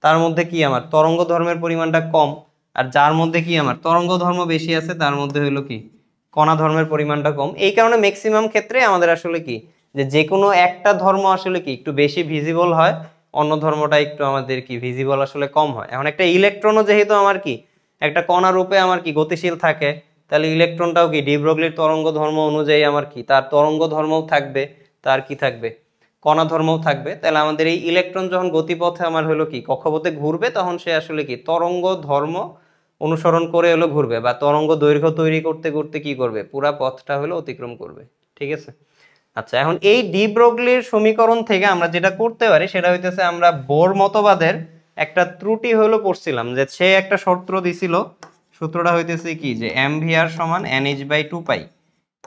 তার মধ্যে কি আমার তরঙ্গ ধর্মের পরিমাণটা কম, আর যার মধ্যে কি আমার তরঙ্গ ধর্ম বেশি আছে তার মধ্যে হলো কি কণা ধর্মের পরিমাণটা কম। এই কারণে ম্যাক্সিমাম ক্ষেত্রে আমাদের আসলে কি যে কোনো একটা ধর্ম আসলে কি একটু বেশি ভিজিবল হয়, অন্য ধর্মটা একটু আমাদের কি ভিজিবল আসলে কম হয়। এখন একটা ইলেকট্রনও যেহেতু আমার কি একটা কণা রূপে আমার কি গতিশীল থাকে, তাহলে ইলেকট্রনটাও কি ডি ব্রগলির তরঙ্গ ধর্ম অনুযায়ী আমার কি তার তরঙ্গ ধর্মও থাকবে, তার কি থাকবে কণা ধর্মও থাকবে। তাহলে আমাদের এই ইলেকট্রন যখন গতিপথে আমার হলো কি কক্ষপথে ঘুরবে, তখন সে আসলে কি তরঙ্গ ধর্ম অনুসরণ করে হলো ঘুরবে, বা তরঙ্গ দৈর্ঘ্য তৈরি করতে করতে কি করবে পুরা পথটা হলো অতিক্রম করবে। ঠিক আছে। আচ্ছা, এখন এই ডি ব্রগলির সমীকরণ থেকে আমরা যেটা করতে পারি সেটা হইতেছে, আমরা বোর মতবাদের একটা ত্রুটি হলো পড়ছিলাম, যে সে একটা সূত্র দিছিল, সূত্রটা হইতেছে কি যে mvr সমান nh/2π,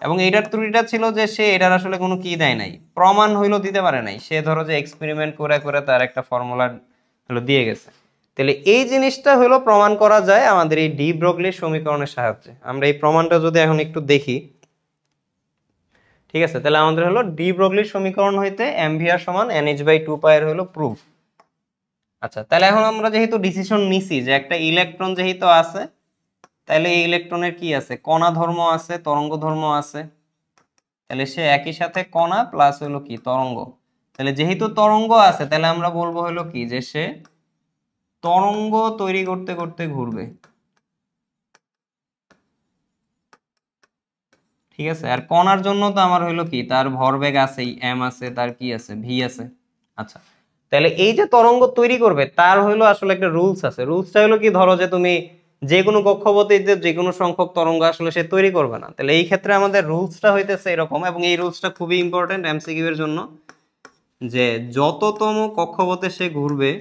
এবং এইটার ত্রুটিটা ছিল যে সে এটার আসলে কোনো কি দেয় নাই, প্রমাণ হইলো দিতে পারে নাই, সে ধরো যে এক্সপেরিমেন্ট করে করে তার একটা ফর্মুলা হলো দিয়ে গেছে। তাহলে এই জিনিসটা হলো প্রমাণ করা যায় আমাদের এই ডি ব্রগলির সমীকরণের সাহায্যে। আমরা এই প্রমাণটা যদি এখন একটু দেখি, ঠিক আছে, তাহলে আমাদের হলো ডি ব্রগলির সমীকরণ হইতে mvr সমান nh/2π এর হলো প্রুফ। আচ্ছা, তাহলে এখন আমরা যেহেতু ডিসিশন নিছি যে একটা ইলেকট্রন যেহেতু আছে, তাহলে এই ইলেকট্রনের কি আছে কণা ধর্ম আছে, তরঙ্গ ধর্ম আছে, তাহলে সে একই সাথে কণা প্লাস হলো কি তরঙ্গ। তাহলে যেহেতু তরঙ্গ আছে, তাহলে আমরা বলবো হলো কি যে সে তরঙ্গ তৈরি করতে করতে ঘুরবে। ঠিক আছে। আর কণার জন্য তো আমার হইলো কি তার ভরবেগ আছেই, এম আছে, তার কি আছে ভি আছে। আচ্ছা, তাহলে এই যে তরঙ্গ তৈরি করবে তার হইলো আসলে একটা রুলস আছে। রুলসটা হলো কি, ধরো যে তুমি যে কোনো কক্ষপথে যে কোনো সংখ্যক তরঙ্গ আসলে সে তৈরি করবে না। তাহলে এই ক্ষেত্রে আমাদের রুলসটা হইতেছে এরকম, এবং এই রুলসটা খুবই ইম্পর্টেন্ট এমসিকিউ এর জন্য, যে যততম কক্ষপথে সে ঘুরবে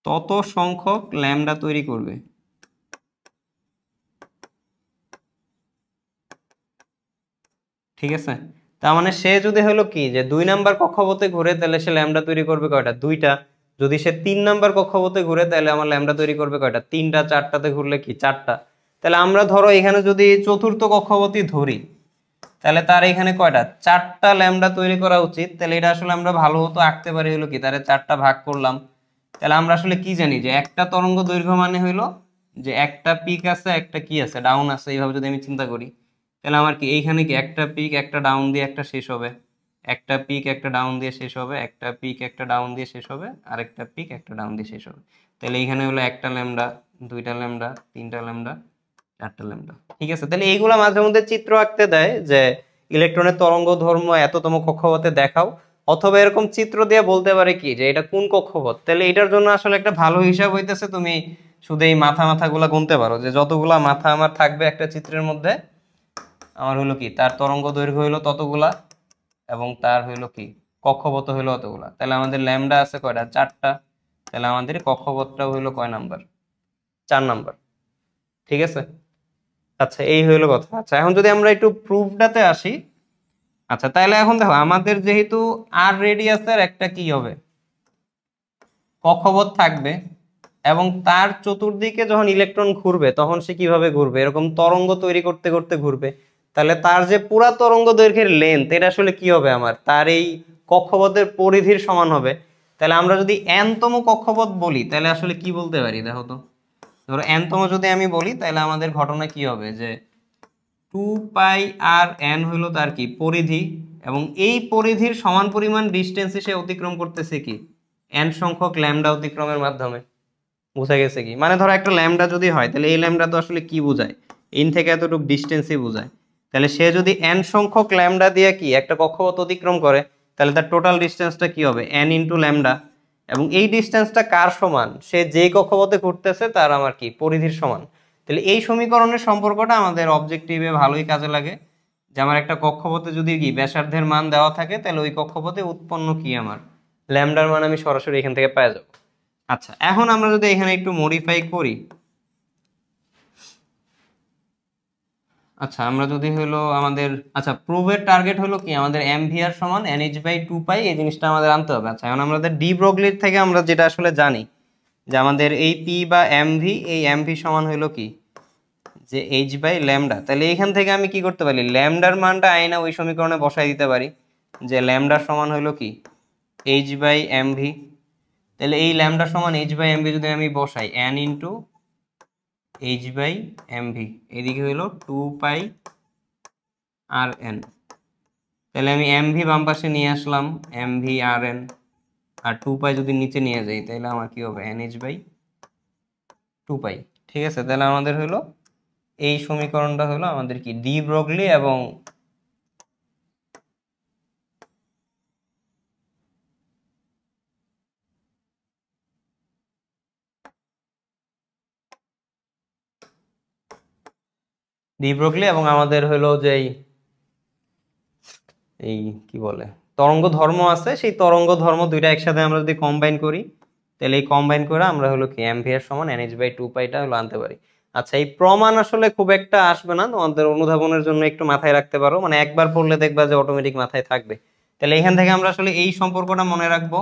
তত সংখ্যক ল্যামডা তৈরি করবে। ঠিক আছে। তার মানে সে যদি হলো কি যে 2 নাম্বার কক্ষপথে ঘুরে, তাহলে সে ল্যামডা তৈরি করবে কয়টা, 2টা। যদি সে 3 নাম্বার কক্ষপথে ঘুরে, তাহলে আমার ল্যামডা তৈরি করবে কয়টা, 3টা। 4টাতে ঘুরলে কি 4টা। তাহলে আমরা ধরো এখানে যদি চতুর্থ কক্ষপথই ধরি, তাহলে তার এখানে কয়টা 4টা ল্যামডা তৈরি করা উচিত। তাহলে এটা আসলে আমরা ভালো মতো আঁকতে পারি হলো কি, তাহলে 4টা ভাগ করলাম। তাহলে আমরা আসলে কি জানি যে একটা তরঙ্গ দৈর্ঘ্য মানে হইলো যে একটা পিক আছে, একটা কি আছে ডাউন আছে। এইভাবে যদি আমি চিন্তা করি, তাহলে আমার কি এইখানে কি একটা পিক একটা ডাউন দিয়ে একটা শেষ হবে, একটা পিক একটা ডাউন দিয়ে শেষ হবে, একটা পিক একটা ডাউন দিয়ে শেষ হবে, আর একটা পিক একটা ডাউন দিয়ে শেষ হবে। তাহলে এইখানে হলো একটা ল্যামডা, 2টা ল্যামডা, 3টা ল্যামডা, 4টা ল্যামডা। ঠিক আছে। তাহলে এইগুলা মাঝে মধ্যে চিত্র আঁকতে দেয় যে ইলেকট্রনের তরঙ্গ ধর্ম এততম কক্ষপথে দেখাও, অথবা এরকম চিত্র দিয়ে বলতে পারে কি যে এটা কোন কক্ষপথ। তাহলে এটার জন্য আসলে একটা ভালো হিসাব হইতেছে তুমি শুধু এই মাথা মাথা গুলা গুনতে পারো, যে যতগুলা মাথা আমার থাকবে একটা চিত্রের মধ্যে, আমার হলো কি তার তরঙ্গ দৈর্ঘ্য হইলো ততগুলা, এবং তার হইলো কি কক্ষপথ হইলো অতগুলা। তাহলে আমাদের ল্যামডা আছে কয়টা, 4টা। তাহলে আমাদের কক্ষপথটা হইলো কয় নাম্বার, 4 নাম্বার। ঠিক আছে। আচ্ছা, এই হইলো কথা। আচ্ছা, এখন যদি আমরা একটু প্রুফটাতে আসি। আচ্ছা, তাহলে এখন দেখো আমাদের যেহেতু আর রেডিয়াসের একটা কি হবে কক্ষপথ থাকবে, এবং তার চতুর্দিকে যখন ইলেকট্রন ঘুরবে তখন সে কিভাবে ঘুরবে, এরকম তরঙ্গ তৈরি করতে করতে ঘুরবে। তাহলে তার যে পুরা তরঙ্গ দৈর্ঘ্যের লেন্থ, এটা আসলে কি হবে আমার তার এই কক্ষপথের পরিধির সমান হবে। তাহলে আমরা যদি n-তম কক্ষপথ বলি, তাহলে আসলে কি বলতে পারি দেখো তো। ধরো n-তম যদি আমি বলি, তাহলে আমাদের ঘটনা কি হবে যে 2πr n হইলো তার কি পরিধি, এবং এই পরিধির সমান পরিমাণ ডিস্টেন্সে সে অতিক্রম করতেছে কি n সংখ্যক ল্যামডা অতিক্রমের মাধ্যমে। বুঝা গেছে কি, মানে ধরো একটা ল্যামডা যদি হয়, তাহলে এই ল্যামডা তো আসলে কি বোঝায়, ইন থেকে এতটুকু ডিস্টেন্সই বোঝায়। তাহলে সে যদি n সংখ্যক ল্যামডা দিয়ে কি একটা কক্ষপথ অতিক্রম করে, তাহলে তার টোটাল ডিস্টেন্সটা কি হবে n ইন্টু ল্যামডা। এবং এই ডিস্টেন্সটা কার সমান, সে যে কক্ষপথে ঘুরতেছে তার আমার কি পরিধির সমান। তাহলে এই সমীকরণের সম্পর্কটা আমাদের অবজেক্টিভে ভালোই কাজে লাগে, যে আমার একটা কক্ষপথে যদি কি ব্যাসার্ধের মান দেওয়া থাকে, তাহলে ওই কক্ষপথে উৎপন্ন কি আমার ল্যামডার মান আমি সরাসরি এখান থেকে পেয়ে যাবো। আচ্ছা, এখন আমরা যদি এখানে একটু মডিফাই করি। আচ্ছা আমরা যদি হলো আমাদের আচ্ছা প্রুভের টার্গেট হলো কি আমাদের mvr সমান nh/2 এই জিনিসটা আমাদের আনতে হবে। আচ্ছা এখন আমাদের ডি ব্রগলির থেকে আমরা যেটা আসলে জানি যে আমাদের এই পি বা mv এই mv সমান হলো কি যে h/λ। তাহলে এখান থেকে আমি কি করতে পারি ল্যামডার মানটা আইনা ওই সমীকরণে বসাই দিতে পারি যে ল্যামডার সমান হলো কি h/mv। তাহলে এই ল্যামডা সমান h/mv যদি আমি বসাই n ইন্টু h/mv এদিকে হলো 2 আর এন। তাহলে আমি mv বাম পাশে নিয়ে আসলাম mv আর এন আর 2 যদি নিচে নিয়ে যাই তাহলে আমার কি হবে nh/2। ঠিক আছে, তাহলে আমাদের হলো এই সমীকরণটা হলো আমাদের কি ডি ব্রগলি এবং আমাদের হলো যে এই কি বলে তরঙ্গ ধর্ম আছে, সেই তরঙ্গ ধর্ম দুইটা একসাথে আমরা যদি কম্বাইন করি তাহলে এই কম্বাইন করে আমরা হলো কি এমভিআর সমান nh/2 হলো আনতে পারি। আচ্ছা এই প্রমাণ আসলে খুব একটা আসবে না, তোমাদের অনুধাবনের জন্য একটু মাথায় রাখতে পারো, মানে একবার পড়লে দেখবা যে অটোমেটিক মাথায় থাকবে। তাহলে এখান থেকে আমরা আসলে এই সম্পর্কটা মনে রাখবো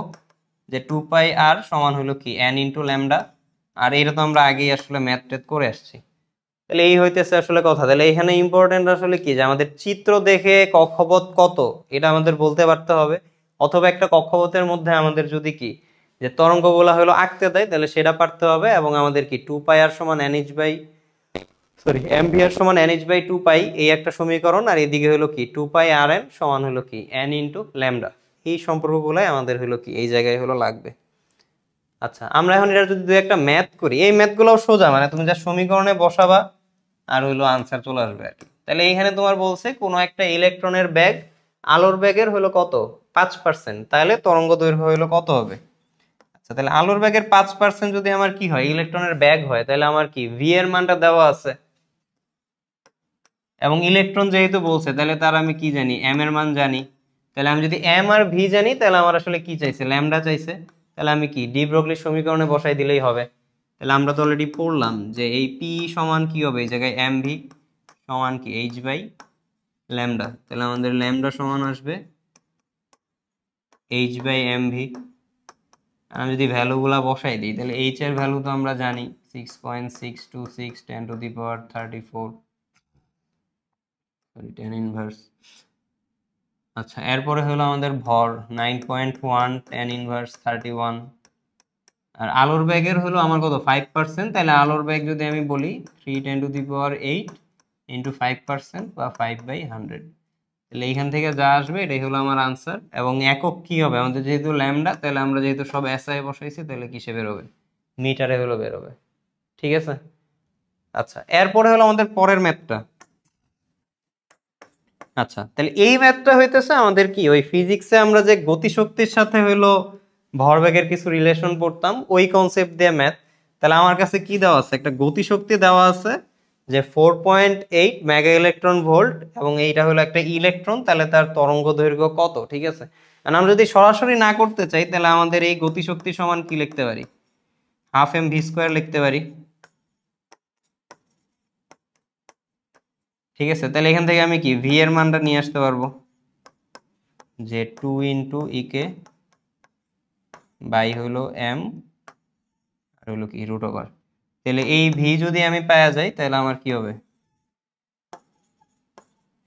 যে 2πr সমান হলো কি n ইন্টু ল্যামডা, আর এটা তো আমরা আগেই আসলে ম্যাথ ট্যাথ করে আসছি। তাহলে এই হইতেছে আসলে কথা। তাহলে এখানে ইম্পর্টেন্ট আসলে কি যে আমাদের চিত্র দেখে কক্ষপথ কত এটা আমাদের বলতে পারতে হবে, অথবা একটা কক্ষপথের মধ্যে আমাদের যদি কি যে তরঙ্গগুলা হলো আঁকতে দেয় তাহলে সেটা পারতে হবে, এবং আমাদের কি 2πr সমান mvr সমান nh/2 এই একটা সমীকরণ, আর এদিকে হলো কি 2πrn সমান হলো কি n ইন্টু ল্যামডা। এই সম্পর্কগুলাই আমাদের হলো কি এই জায়গায় হলো লাগবে। আচ্ছা আমরা এখন এটা যদি দুই একটা ম্যাথ করি, এই ম্যাথগুলোও সোজা, মানে তুমি যা সমীকরণে বসাবা আর হইলো আনসার চলে আসবে আর কি। তাহলে এইখানে তোমার বলছে কোনো একটা ইলেকট্রনের ব্যাগ আলোর ব্যাগের হলো কত 5%, তাহলে তরঙ্গ দৈর্ঘ্য হইলো কত হবে। আচ্ছা তাহলে আলোর ব্যাগের 5% যদি আমার কি হয় ইলেকট্রনের ব্যাগ হয় তাহলে আমার কি ভি এর মানটা দেওয়া আছে, এবং ইলেকট্রন যেহেতু বলছে তাহলে তার আমি কি জানি এম এর মান জানি। তাহলে আমি যদি এম আর ভি জানি তাহলে আমার আসলে কি চাইছে ল্যামডা চাইছে, তাহলে আমি কি ডি ব্রগলির সমীকরণে বসাই দিলেই হবে। তাহলে আমরা তো অলরেডি পড়লাম যে এই পি সমান কি হবে এই জায়গায় এম ভি সমান কি h/λ। তাহলে আমাদের ল্যামডা সমান আসবে h/mv। আমি যদি ভ্যালুগুলা বসাই দিই তাহলে h এর ভ্যালু তো আমরা জানি 6.626 10^34 সরি 10 ইনভার্স। আচ্ছা এরপরে হলো আমাদের ভর 9.1 10^31। আর আলোর ব্যাগের হলো আমার কত 5%, তাহলে আলোর ব্যাগ যদি আমি বলি 3 10^8 ইন্টু 5% বা 5/100। তাহলে এইখান থেকে যা আসবে এটাই হলো আমার আনসার, এবং একক কি হবে আমাদের যেহেতু ল্যামডা তাহলে আমরা যেহেতু সব এসআই বসাইছি তাহলে কিসে বেরোবে মিটারে হলো বেরোবে। ঠিক আছে। আচ্ছা এরপরে হলো আমাদের পরের ম্যাথটা। আচ্ছা তাহলে এই ম্যাথটা হইতেছে আমাদের কি ওই ফিজিক্সে আমরা যে গতিশক্তির সাথে হইলো ভরবেগের কিছু রিলেশন পড়তাম ওই কনসেপ্ট দিয়ে ম্যাথ। তাহলে আমার কাছে কি দেওয়া আছে একটা গতিশক্তি দেওয়া আছে যে 4.8 মেগা ইলেকট্রন ভোল্ট, এবং এইটা হলো একটা ইলেকট্রন, তাহলে তার তরঙ্গ দৈর্ঘ্য কত। ঠিক আছে, আর আমরা যদি সরাসরি না করতে চাই তাহলে আমাদের এই গতিশক্তি সমান কি লিখতে পারি 12mv² লিখতে পারি। ঠিক আছে, তাহলে এখান থেকে আমি কি ভি এর মানটা নিয়ে আসতে পারবো যে 2 ইন্টু ইকে বাই হলো এম আর হলো কি √ওভার। তাহলে এই ভি যদি আমি পাওয়া যাই তাহলে আমার কি হবে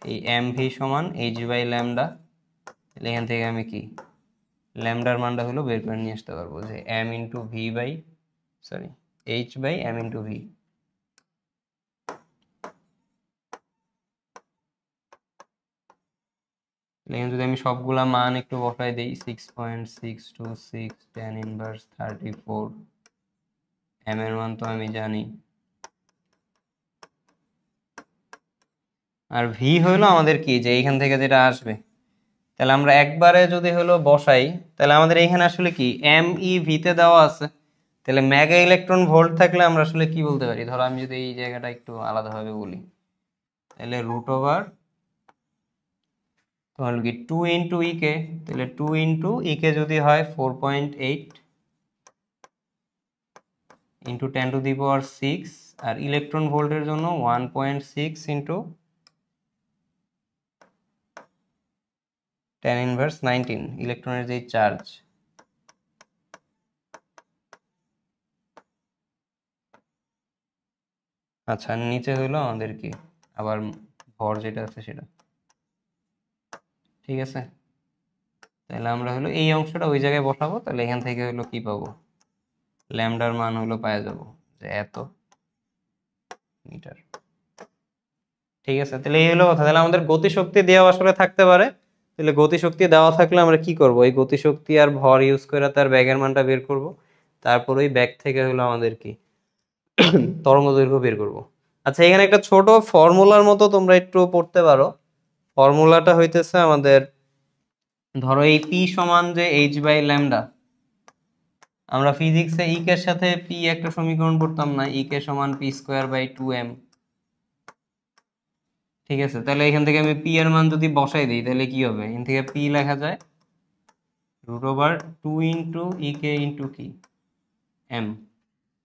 এই এম ভি সমান h/λ। তাহলে এখান থেকে আমি কি ল্যামডার মানটা হলো বের করে নিয়ে আসতে পারবো যে M into V by sorry h/m into V. এখানে যদি আমি সবগুলা মান একটু বসাই দিই 6.626 10^34 এম এর মান তো আমি জানি, আর ভি হলো আমাদের কি যে এইখান থেকে যেটা আসবে। তাহলে আমরা একবারে যদি হলো বসাই তাহলে আমাদের এইখানে আসলে কি এম ই ভিতে দেওয়া আছে, তাহলে মেগা ইলেকট্রন ভোল্ট থাকলে আমরা আসলে কি বলতে পারি, ধরো আমি যদি এই জায়গাটা একটু আলাদাভাবে বলি তাহলে √ওভার তাহলে কি 2 ইন্টু ইকে, তাহলে 2 ইন্টু ইকে যদি হয় 4.8 ইন্টু 10⁶, আর ইলেকট্রন ভোল্টের জন্য 1.6 ইন্টু tan ইনভার্স 19 ইলেকট্রনের যে চার্জ, আচ্ছা নিচে হলো আমাদের কি আবার ভর যেটা আছে সেটা, ঠিক আছে। তাহলে আমরা হলো এই অংশটা ওই জায়গায় বসাবো, তাহলে এখান থেকে হলো কি পাবো, ল্যামডার মান হলো পাওয়া যাবো যে এত মিটার, ঠিক আছে। তাহলে এই হলো কথা। তাহলে আমাদের গতিশক্তি দেওয়া আসলে থাকতে পারে, তাহলে গতিশক্তি দেওয়া থাকলে আমরা কি করব, এই গতিশক্তি আর ভর ইউজ করে তার ব্যাগের মানটা বের করব, তারপর ওই ব্যাগ থেকে হলো আমাদের কি তরঙ্গ দৈর্ঘ্য বের করব। আচ্ছা এখানে একটা ছোট ফর্মুলার মতো তোমরা একটু পড়তে পারো। ফর্মুলাটা হইতেছে আমাদের, ধরো এই পি সমান যে এইচ বাই ল্যামডা, আমরা ফিজিক্সে ই এর সাথে পি একটা সমীকরণ পড়তাম না, ই কে সমান পি স্কোয়ার বাই 2m, ঠিক আছে। তাহলে এখান থেকে আমি পি এর মান যদি বসাই দিই তাহলে কি হবে, এখান থেকে পি লেখা যায় √2 ইন্টু ই কে ইন্টু কি এম।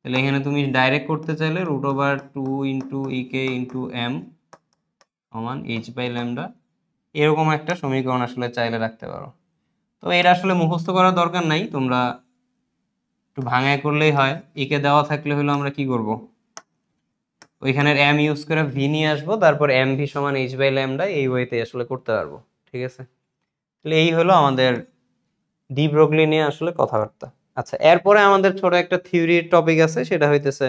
তাহলে এখানে তুমি ডাইরেক্ট করতে চাইলে √2 ইন্টু ই কে ইন্টু এম সমান এইচ বাই ল্যামডা, এরকম একটা সমীকরণ আসলে চাইলে রাখতে পারো। তো এটা আসলে মুখস্থ করার দরকার নাই, তোমরা একটু ভাঙায় করলেই হয়। ইকে দেওয়া থাকলে হলো আমরা কি করব, ওইখানের এম ইউজ করে ভি নিয়ে আসবো, তারপর এম ভি সমান এইচ বাই ল্যামডা, এই ওয়েতে আসলে করতে পারবো, ঠিক আছে। তাহলে এই হলো আমাদের ডি ব্রগলি নিয়ে আসলে কথাবার্তা। আচ্ছা এরপরে আমাদের ছোট একটা থিওরির টপিক আছে, সেটা হইতেছে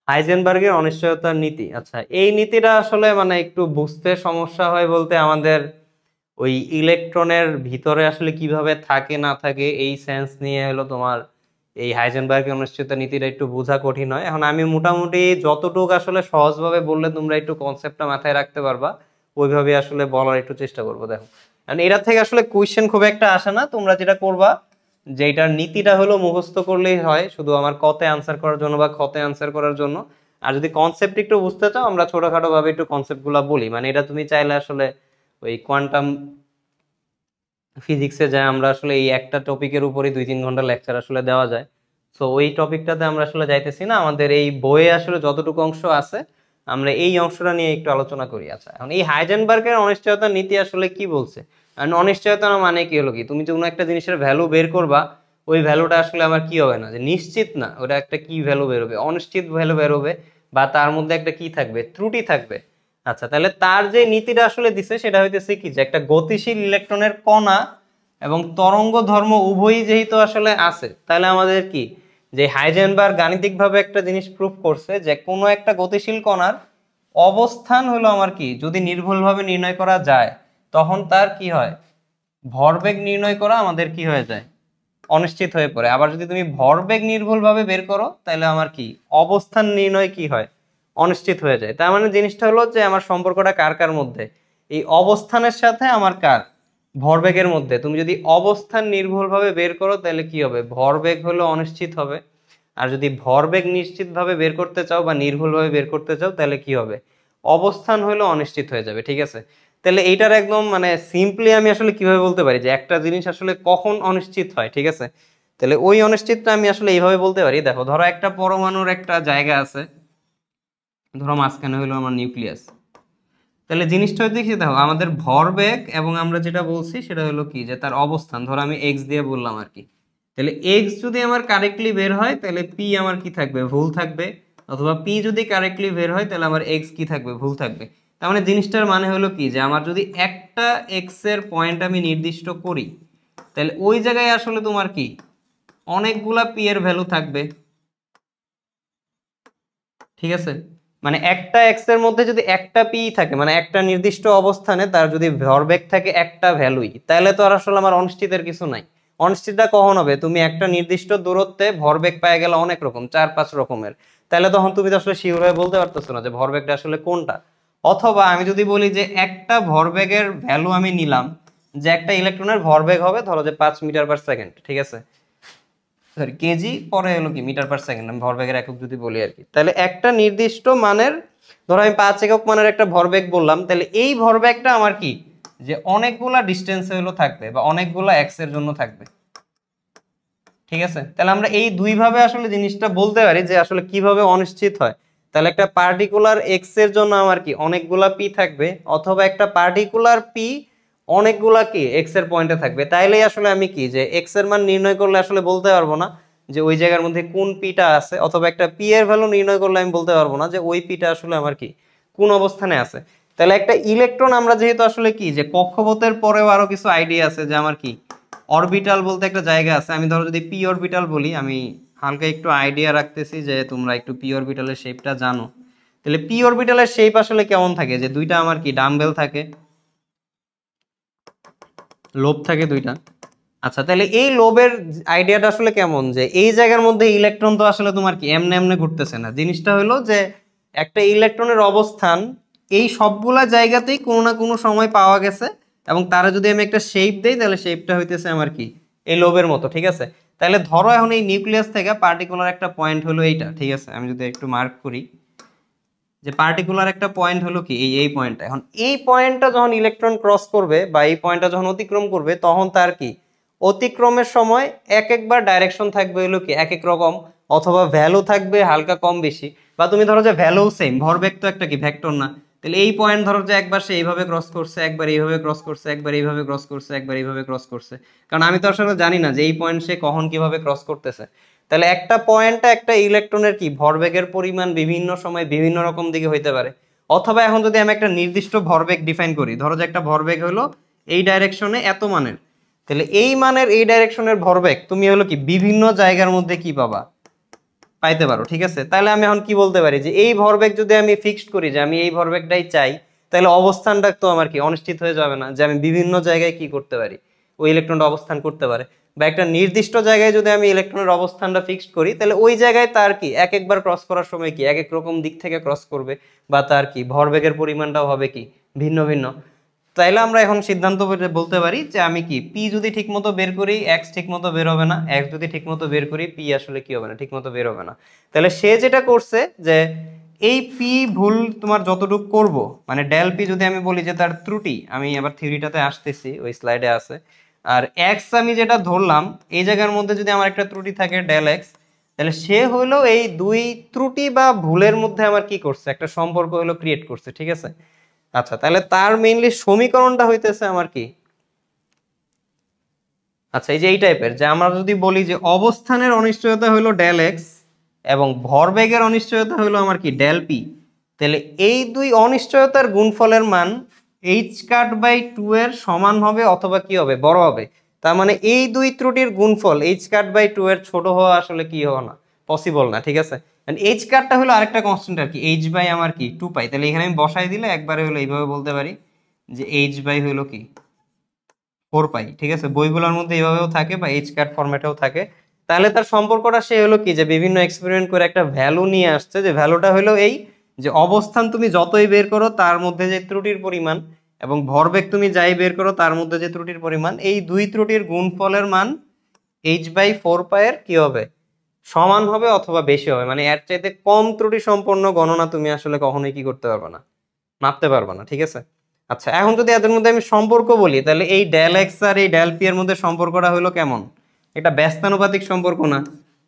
হাইজেনবার্গের অনিশ্চয়তার নীতি। আচ্ছা এই নীতিটা আসলে মানে একটু বুঝতে সমস্যা হয়, বলতে আমাদের ওই ইলেকট্রনের ভিতরে আসলে কিভাবে থাকে না থাকে এই সেন্স নিয়ে হলো তোমার এই হাইজেনবার্গের অনিশ্চয়তা নীতিটা একটু বোঝা কঠিন হয়। এখন আমি মোটামুটি যতটুকু আসলে সহজভাবে বললে তোমরা একটু কনসেপ্টটা মাথায় রাখতে পারবা, ওইভাবে আসলে বলার একটু চেষ্টা করবো। দেখো কারণ এটা থেকে আসলে কোয়েশ্চেন খুব একটা আসে না, তোমরা যেটা করবা যে এটার নীতিটা হলো মুখস্থ করলেই হয়, শুধু আমার কতে আনসার করার জন্য বা খতে আনসার করার জন্য। আর যদি কনসেপ্ট একটু বুঝতে চাও, আমরা ছোটখাটো ভাবে একটু কনসেপ্ট গুলা বলি, মানে এটা তুমি চাইলে আসলে ওই কোয়ান্টাম ফিজিক্সে যায় আমরা আসলে এই একটা টপিকের উপরই 2-3 ঘন্টা লেকচার আসলে দেওয়া যায়। সো ওই টপিকটাতে আমরা আসলে যাইতেছি না, আমাদের এই বইয়ে আসলে যতটুকু অংশ আছে আমরা এই অংশটা নিয়ে একটু আলোচনা করি। আচ্ছা এখন এই হাইজেনবার্গের অনিশ্চয়তার নীতি আসলে কি বলছে, কারণ অনিশ্চয়তা মানে কি হলো, কি তুমি যে কোনো একটা জিনিসের ভ্যালু বের করবা, ওই ভ্যালুটা আসলে আমার কি হবে না, যে নিশ্চিত না ওটা একটা কি ভ্যালু বেরোবে, অনিশ্চিত ভ্যালু বেরোবে, বা তার মধ্যে একটা কি থাকবে, ত্রুটি থাকবে। আচ্ছা তাহলে তার যে নীতিটা আসলে দিছে সেটা হইতেছে কি, যে একটা গতিশীল ইলেকট্রনের কণা এবং তরঙ্গ ধর্ম উভয়ই যেহেতু আসলে আছে, তাহলে আমাদের কি, যে হাইজেনবার্গ গাণিতিকভাবে একটা জিনিস প্রুফ করছে যে কোনো একটা গতিশীল কণার অবস্থান হলো আমার কি, যদি নির্ভুলভাবে নির্ণয় করা যায় তখন তার কি হয়, ভরবেগ নির্ণয় করা আমাদের কি হয়ে যায়, অনিশ্চিত হয়ে পড়ে। আবার যদি তুমি ভরবেগ নির্ভুলভাবে বের করো তাহলে আমার কি, অবস্থান নির্ণয় কি হয়, অনিশ্চিত হয়ে যায়। তার মানে জিনিসটা হলো যে আমার সম্পর্কটা কার কার মধ্যে, এই অবস্থানের সাথে আমার কার, ভরবেগের মধ্যে। তুমি যদি অবস্থান নির্ভুলভাবে বের করো তাহলে কি হবে, ভরবেগ হলো অনিশ্চিত হবে। আর যদি ভরবেগ নিশ্চিতভাবে বের করতে চাও বা নির্ভুলভাবে বের করতে চাও তাহলে কি হবে, অবস্থান হলো অনিশ্চিত হয়ে যাবে, ঠিক আছে। তাহলে এইটার একদম মানে সিম্পলি আমি আসলে কিভাবে বলতে পারি যে একটা জিনিস আসলে কখন অনিশ্চিত হয়, ঠিক আছে। তাহলে ওই অনিশ্চিতটা আমি আসলে এইভাবে বলতে পারি। দেখো ধরো একটা পরমাণুর একটা জায়গা আছে, ধরো মাঝখানে হলো আমার নিউক্লিয়াস, তাহলে জিনিসটা হচ্ছে কি, দেখো আমাদের ভরবেগ এবং আমরা যেটা বলছি সেটা হলো কি, যে তার অবস্থান, ধরো আমি এক্স দিয়ে বললাম আর কি। তাহলে এক্স যদি আমার কারেক্টলি বের হয় তাহলে পি আমার কি থাকবে, ভুল থাকবে, অথবা পি যদি কারেক্টলি বের হয় তাহলে আমার এক্স কি থাকবে, ভুল থাকবে। তার মানে জিনিসটার মানে হলো কি, যে আমার যদি একটা এক্স এর পয়েন্ট আমি নির্দিষ্ট করি তাহলে ওই জায়গায় আসলে তোমার কি, অনেকগুলা পি এর ভ্যালু থাকবে, ঠিক আছে। মানে একটা এক্স এর মধ্যে যদি একটা পি থাকে, মানে একটা নির্দিষ্ট অবস্থানে তার যদি ভরবেগ থাকে একটা ভ্যালুই, তাহলে তো আর আসলে আমার অনিশ্চিতের কিছু নাই। অনিশ্চিতটা কখন হবে, তুমি একটা নির্দিষ্ট দূরত্বে ভরবেগ পেয়ে গেলে অনেক রকম, 4-5 রকমের, তাহলে তখন তুমি তো আসলে শিওর হয়ে বলতে পারতেছো না যে ভরবেগটা আসলে কোনটা। অথবা আমি যদি বলি যে একটা ভরবেগের ভ্যালু আমি নিলাম, যে একটা ইলেকট্রনের ভরবেগ হবে ধরো যে 5 মিটার/সেকেন্ড, ঠিক আছে, সরি কেজি, পরে হলো কি মিটার/সেকেন্ড, আমি ভরবেগের একক যদি বলি আর কি। তাহলে একটা নির্দিষ্ট মানের, ধরো আমি 5 একক মানের একটা ভরবেগ বললাম, তাহলে এই ভরবেগটা আমার কি, যে অনেকগুলা ডিস্টেন্সে হলো থাকবে বা অনেকগুলা এক্স এর জন্য থাকবে, ঠিক আছে। তাহলে আমরা এই দুই ভাবে আসলে জিনিসটা বলতে পারি যে আসলে কিভাবে অনিশ্চিত হয়। তাহলে একটা পার্টিকুলার এক্স এর জন্য আমার কি অনেকগুলা পি থাকবে, অথবা একটা পার্টিকুলার পি অনেকগুলা কি এক্স এর পয়েন্টে থাকবে, তাইলেই আসলে আমি কি যে এক্স এর মান নির্ণয় করলে আসলে বলতে পারবো না যে ওই জায়গার মধ্যে কোন পিটা আছে, অথবা একটা পি এর ভ্যালু নির্ণয় করলে আমি বলতে পারবো না যে ওই পিটা আসলে আমার কি কোন অবস্থানে আছে। তাহলে একটা ইলেকট্রন আমরা যেহেতু আসলে কি যে কক্ষপথের পরেও আরো কিছু আইডিয়া আছে যে আমার কি অরবিটাল বলতে একটা জায়গা আছে, আমি ধরো যদি পি অরবিটাল বলি, আমি হালকা একটু আইডিয়া রাখতেছি যে তোমরা একটু পি অরবিটালের শেপটা জানো। তাহলে পি অরবিটালের শেপ আসলে কেমন থাকে, যে দুইটা আমার কি ডাম্বেল থাকে, লোব থাকে দুইটা। আচ্ছা, তাহলে এই লোবের আইডিয়াটা আসলে কেমন, যে এই জায়গার মধ্যে ইলেকট্রন তো আসলে তোমার কি এমনি এমনি ঘুরতেছে না, জিনিসটা হলো যে একটা ইলেকট্রনের অবস্থান এই সবগুলা জায়গাতেই কোনো না কোনো সময় পাওয়া গেছে, এবং তারা যদি আমি একটা শেপ দেই তাহলে শেপটা হইতেছে আমার কি এই লোবের মতো, ঠিক আছে। তাহলে ধরো এখন এই নিউক্লিয়াস থেকে পার্টিকুলার একটা পয়েন্ট হলো এইটা, ঠিক আছে, আমি যদি একটু মার্ক করি যে পার্টিকুলার একটা পয়েন্ট হলো কি এই পয়েন্টটা। এখন এই পয়েন্টটা যখন ইলেকট্রন ক্রস করবে বা এই পয়েন্টটা যখন অতিক্রম করবে, তখন তার কি অতিক্রমের সময় এক একবার ডাইরেকশন থাকবে হলো কি এক এক রকম, অথবা ভ্যালু থাকবে হালকা কম বেশি, বা তুমি ধরো যে ভ্যালু সেম, ভরবেগ তো একটা কি ভেক্টর না। তাহলে এই পয়েন্ট ধরো যে একবার সে এইভাবে ক্রস করছে, একবার এইভাবে ক্রস করছে, একবার এইভাবে ক্রস করছে, একবার এইভাবে ক্রস করছে, কারণ আমি তো আসলে জানি না যে এই পয়েন্ট সে কখন কিভাবে ক্রস করতেছে। তাহলে একটা পয়েন্টে একটা ইলেকট্রনের কি ভরবেগের পরিমাণ বিভিন্ন সময় বিভিন্ন রকম দিকে হইতে পারে। অথবা এখন যদি আমি একটা নির্দিষ্ট ভরবেগ ডিফাইন করি, ধরো যে একটা ভরবেগ হলো এই ডাইরেকশনে এত মানের, তাহলে এই মানের এই ডাইরেকশনের ভরবেগ তুমি হলো কি বিভিন্ন জায়গার মধ্যে কি পাবা পাইতে পারো, ঠিক আছে। তাহলে আমি এখন কি বলতে পারি যে এই ভরবেগ যদি আমি ফিক্সড করি যে আমি এই ভরবেগটাই চাই, তাহলে অবস্থানটা তো আমার কি অনিশ্চিত হয়ে যাবে না, যে আমি বিভিন্ন জায়গায় কি করতে পারি ওই ইলেকট্রনটা অবস্থান করতে পারে। বা একটা নির্দিষ্ট জায়গায় যদি আমি ইলেকট্রনের অবস্থানটা ফিক্সড করি, তাহলে ওই জায়গায় তার কি এক একবার ক্রস করার সময় কি এক এক রকম দিক থেকে ক্রস করবে, বা তার কি ভরবেগের পরিমাণটাও হবে কি ভিন্ন ভিন্ন। তাইলে আমরা এখন সিদ্ধান্ত বলতে পারি যে আমি কি পি যদি ঠিকমতো বের করি এক্স ঠিকমতো বের হবে না, এক্স যদি ঠিকমতো বের করি পি আসলে কি হবে না, ঠিকমতো বের হবে না। তাহলে সে যেটা করছে যে এই পি ভুল তোমার যতটুকু করব, মানে ডেল পি যদি আমি বলি যে তার ত্রুটি, আমি আবার থিওরিটাতে আসতেছি, ওই স্লাইডে আছে। আর এক্স আমি যেটা ধরলাম এই জায়গার মধ্যে যদি আমার একটা ত্রুটি থাকে ডেল এক্স, তাহলে সে হলো এই দুই ত্রুটি বা ভুলের মধ্যে আমার কি করছে একটা সম্পর্ক হলো ক্রিয়েট করছে, ঠিক আছে। আচ্ছা, তাহলে তার মেইনলি সমীকরণটা হইতেছে আমার কি, আচ্ছা এই যে এই টাইপের, যে আমরা যদি বলি যে অবস্থানের অনিশ্চয়তা হলো ডেল এক্স এবং ভরবেগের অনিশ্চয়তা হলো আমার কি ডেল পি, তাহলে এই দুই অনিশ্চয়তার গুণফলের মান এইচ কাট বাই টু এর সমান হবে অথবা কি হবে বড় হবে। তার মানে এই দুই ত্রুটির গুণফল এইচ কাট বাই টু এর ছোট হওয়া আসলে কি হওয়া না পসিবল না, ঠিক আছে। এইচ কাটটা হলো আরেকটা কনস্ট্যান্ট আর কি, এইচ বাই আমার কি 2 পাই, তাহলে এখানে আমি বসাই দিলে একবারে হলো এইভাবে বলতে পারি যে এইচ বাই হলো কি 4 পাই, ঠিক আছে। বইগুলোর মধ্যে এইভাবেও থাকে বা এইচ কাট ফরম্যাটেও থাকে। তাহলে তার সম্পর্কটা সে হলো কি যে বিভিন্ন এক্সপেরিমেন্ট করে একটা ভ্যালু নিয়ে আসছে, যে ভ্যালুটা হলো এই যে অবস্থান তুমি যতই বের করো তার মধ্যে যে ত্রুটির পরিমাণ এবং ভরবেগ তুমি যাই বের করো তার মধ্যে যে ত্রুটির পরিমাণ, এই দুই ত্রুটির গুণফলের মান এইচ বাই 4 পাইয়ের কি হবে সমান হবে অথবা বেশি হবে, মানে এর চাইতে কম ত্রুটি সম্পন্ন গণনা তুমি আসলে কখনোই কি করতে পারবে না, মাপতে পারবে না, ঠিক আছে। আচ্ছা, এখন যদি এদের মধ্যে আমি সম্পর্ক বলি, তাহলে এই ডেল এক্স আর এই ডেল পি এর মধ্যে সম্পর্কটা হলো কেমন, এটা ব্যস্তানুপাতিক সম্পর্ক না,